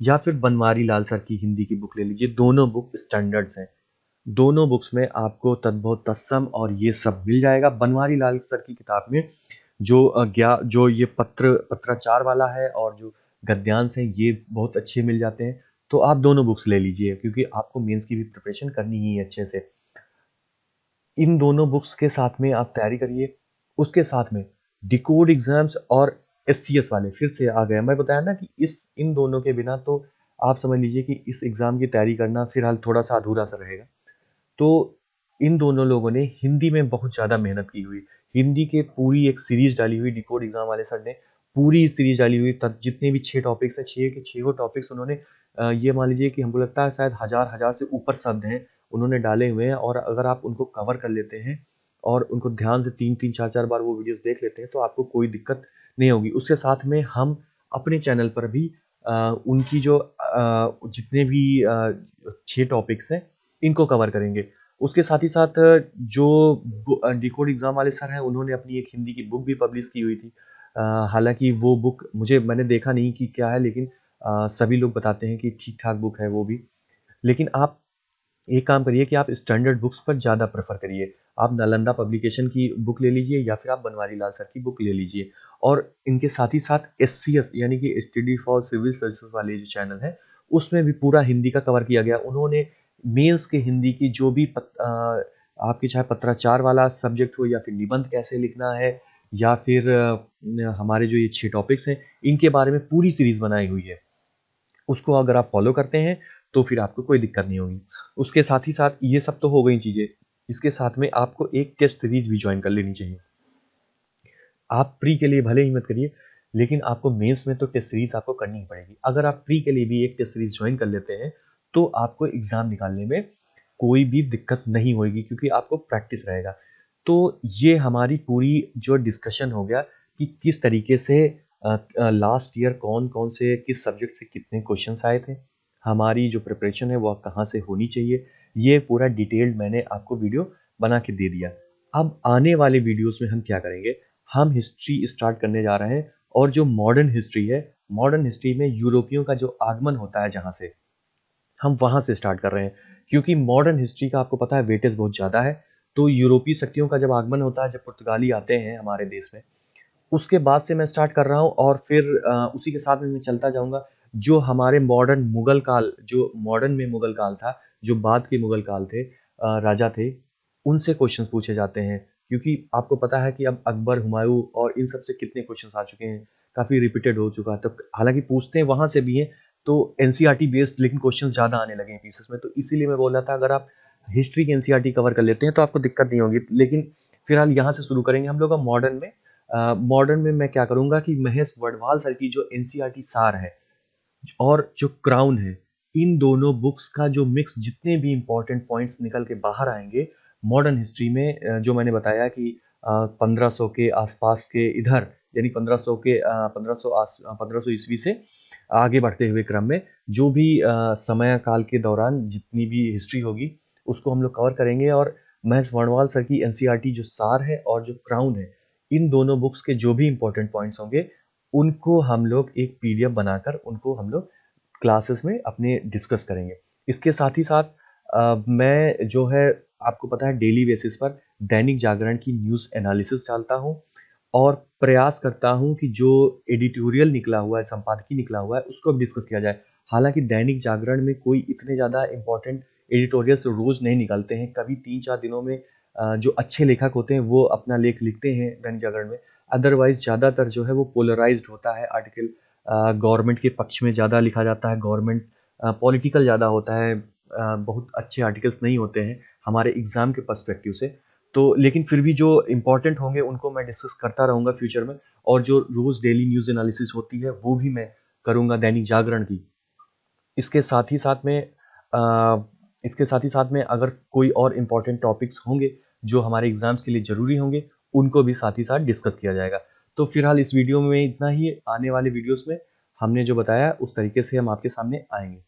या फिर बनवारी लाल सर की हिंदी की बुक ले लीजिए। दोनों बुक स्टैंडर्ड्स हैं, दोनों बुक्स में आपको तद्भव तत्सम और ये सब मिल जाएगा। बनवारी लाल सर की किताब में जो जो ये पत्राचार वाला है और जो गद्यांश है, ये बहुत अच्छे मिल जाते हैं। तो आप दोनों बुक्स ले लीजिए, क्योंकि आपको मेंस की भी प्रिपरेशन करनी ही है अच्छे से। इन दोनों बुक्स के साथ में आप तैयारी करिए। उसके साथ में डिकोड एग्जाम्स और एससीएस वाले फिर से आ गए। मैं बताया ना कि इस इन दोनों के बिना तो आप समझ लीजिए कि इस एग्जाम की तैयारी करना फिलहाल थोड़ा सा अधूरा सा रहेगा। तो इन दोनों लोगों ने हिंदी में बहुत ज़्यादा मेहनत की हुई, हिंदी के पूरी एक सीरीज डाली हुई, डिकोड एग्जाम वाले सर ने पूरी सीरीज डाली हुई। तब जितने भी 6 टॉपिक्स हैं, 6 के 6 टॉपिक्स उन्होंने ये मान लीजिए कि हमको लगता है शायद हजार हजार से ऊपर शब्द हैं उन्होंने डाले हुए हैं। और अगर आप उनको कवर कर लेते हैं और उनको ध्यान से 3-3 4-4 बार वो वीडियोस देख लेते हैं, तो आपको कोई दिक्कत नहीं होगी। उसके साथ में हम अपने चैनल पर भी उनकी जो जितने भी 6 टॉपिक्स हैं इनको कवर करेंगे। उसके साथ ही साथ जो डिकोड एग्जाम वाले सर हैं, उन्होंने अपनी एक हिंदी की बुक भी पब्लिश की हुई थी। हालांकि वो बुक मैंने देखा नहीं कि क्या है, लेकिन सभी लोग बताते हैं कि ठीक ठाक बुक है वो भी। लेकिन आप एक काम करिए कि आप स्टैंडर्ड बुक्स पर ज़्यादा प्रेफर करिए। आप नालंदा पब्लिकेशन की बुक ले लीजिए, या फिर आप बनवारी लाल सर की बुक ले लीजिए। और इनके साथ ही साथ एससीएस यानी कि स्टडी फॉर सिविल सर्विसेज वाले जो चैनल है, उसमें भी पूरा हिंदी का कवर किया गया। उन्होंने मेंस के हिंदी की जो भी आपकी चाहे पत्राचार वाला सब्जेक्ट हो, या फिर निबंध कैसे लिखना है, या फिर हमारे जो ये 6 टॉपिक्स हैं, इनके बारे में पूरी सीरीज बनाई हुई है। उसको अगर आप फॉलो करते हैं तो फिर आपको कोई दिक्कत नहीं होगी। उसके साथ ही साथ ये सब तो हो गई चीज़ें, इसके साथ में आपको एक टेस्ट सीरीज भी ज्वाइन कर लेनी चाहिए। आप प्री के लिए भले ही मत करिए, लेकिन आपको मेंस में तो टेस्ट सीरीज आपको करनी ही पड़ेगी। अगर आप प्री के लिए भी एक टेस्ट सीरीज ज्वाइन कर लेते हैं, तो आपको एग्जाम निकालने में कोई भी दिक्कत नहीं होगी, क्योंकि आपको प्रैक्टिस रहेगा। तो ये हमारी पूरी जो डिस्कशन हो गया कि किस तरीके से लास्ट ईयर कौन कौन से किस सब्जेक्ट से कितने क्वेश्चंस आए थे, हमारी जो प्रिपरेशन है वो कहाँ से होनी चाहिए, ये पूरा डिटेल्ड मैंने आपको वीडियो बना के दे दिया। अब आने वाले वीडियोस में हम क्या करेंगे, हम हिस्ट्री स्टार्ट करने जा रहे हैं। और जो मॉडर्न हिस्ट्री है, मॉडर्न हिस्ट्री में यूरोपियों का जो आगमन होता है जहाँ से, हम वहाँ से स्टार्ट कर रहे हैं। क्योंकि मॉडर्न हिस्ट्री का आपको पता है वेटेज बहुत ज़्यादा है। तो यूरोपीय शक्तियों का जब आगमन होता है, जब पुर्तगाली आते हैं हमारे देश में, उसके बाद से मैं स्टार्ट कर रहा हूँ। और फिर उसी के साथ में मैं चलता जाऊँगा। जो हमारे मॉडर्न मुगल काल, जो मॉडर्न में मुगल काल था, जो बाद के मुगल काल थे, राजा थे, उनसे क्वेश्चंस पूछे जाते हैं। क्योंकि आपको पता है कि अब अकबर, हुमायूं और इन सब से कितने क्वेश्चंस आ चुके हैं, काफ़ी रिपीटेड हो चुका है। तो हालांकि पूछते हैं वहाँ से भी हैं, तो एनसीईआरटी बेस्ड लेकिन क्वेश्चन ज़्यादा आने लगे हैं पीसेस में। तो इसीलिए मैं बोल रहा था, अगर आप हिस्ट्री की एनसीईआरटी कवर कर लेते हैं तो आपको दिक्कत नहीं होगी। लेकिन फिलहाल यहाँ से शुरू करेंगे हम लोग मॉडर्न में। मॉडर्न में मैं क्या करूंगा कि महेश वडवाल सर की जो एनसीईआरटी सार है, और जो क्राउन है, इन दोनों बुक्स का जो मिक्स जितने भी इम्पोर्टेंट पॉइंट्स निकल के बाहर आएंगे मॉडर्न हिस्ट्री में, जो मैंने बताया कि 1500 के आसपास के इधर, यानी 1500 के 1500 ईस्वी से आगे बढ़ते हुए क्रम में जो भी समय काल के दौरान जितनी भी हिस्ट्री होगी उसको हम लोग कवर करेंगे। और महेश वर्णवाल सर की एनसीईआरटी जो सार है और जो क्राउन है, इन दोनों बुक्स के जो भी इम्पोर्टेंट पॉइंट्स होंगे उनको हम लोग एक पीडीएफ बनाकर उनको हम लोग क्लासेस में अपने डिस्कस करेंगे। इसके साथ ही साथ मैं जो है, आपको पता है, डेली बेसिस पर दैनिक जागरण की न्यूज़ एनालिसिस डालता हूँ और प्रयास करता हूँ कि जो एडिटोरियल निकला हुआ है, संपादकीय निकला हुआ है, उसको भी डिस्कस किया जाए। हालांकि दैनिक जागरण में कोई इतने ज़्यादा इम्पोर्टेंट एडिटोरियल्स रोज नहीं निकलते हैं, कभी 3-4 दिनों में जो अच्छे लेखक होते हैं वो अपना लेख लिखते हैं दैनिक जागरण में। अदरवाइज ज़्यादातर जो है वो पोलराइज्ड होता है आर्टिकल, गवर्नमेंट के पक्ष में ज़्यादा लिखा जाता है, गवर्नमेंट पॉलिटिकल ज़्यादा होता है, बहुत अच्छे आर्टिकल्स नहीं होते हैं हमारे एग्जाम के पर्सपेक्टिव से। तो लेकिन फिर भी जो इम्पोर्टेंट होंगे उनको मैं डिस्कस करता रहूँगा फ्यूचर में, और जो रोज़ डेली न्यूज़ एनालिसिस होती है वो भी मैं करूँगा दैनिक जागरण की। इसके साथ ही साथ में अगर कोई और इम्पोर्टेंट टॉपिक्स होंगे जो हमारे एग्जाम्स के लिए ज़रूरी होंगे उनको भी साथ ही साथ डिस्कस किया जाएगा। तो फिलहाल इस वीडियो में इतना ही। आने वाले वीडियोस में हमने जो बताया उस तरीके से हम आपके सामने आएंगे।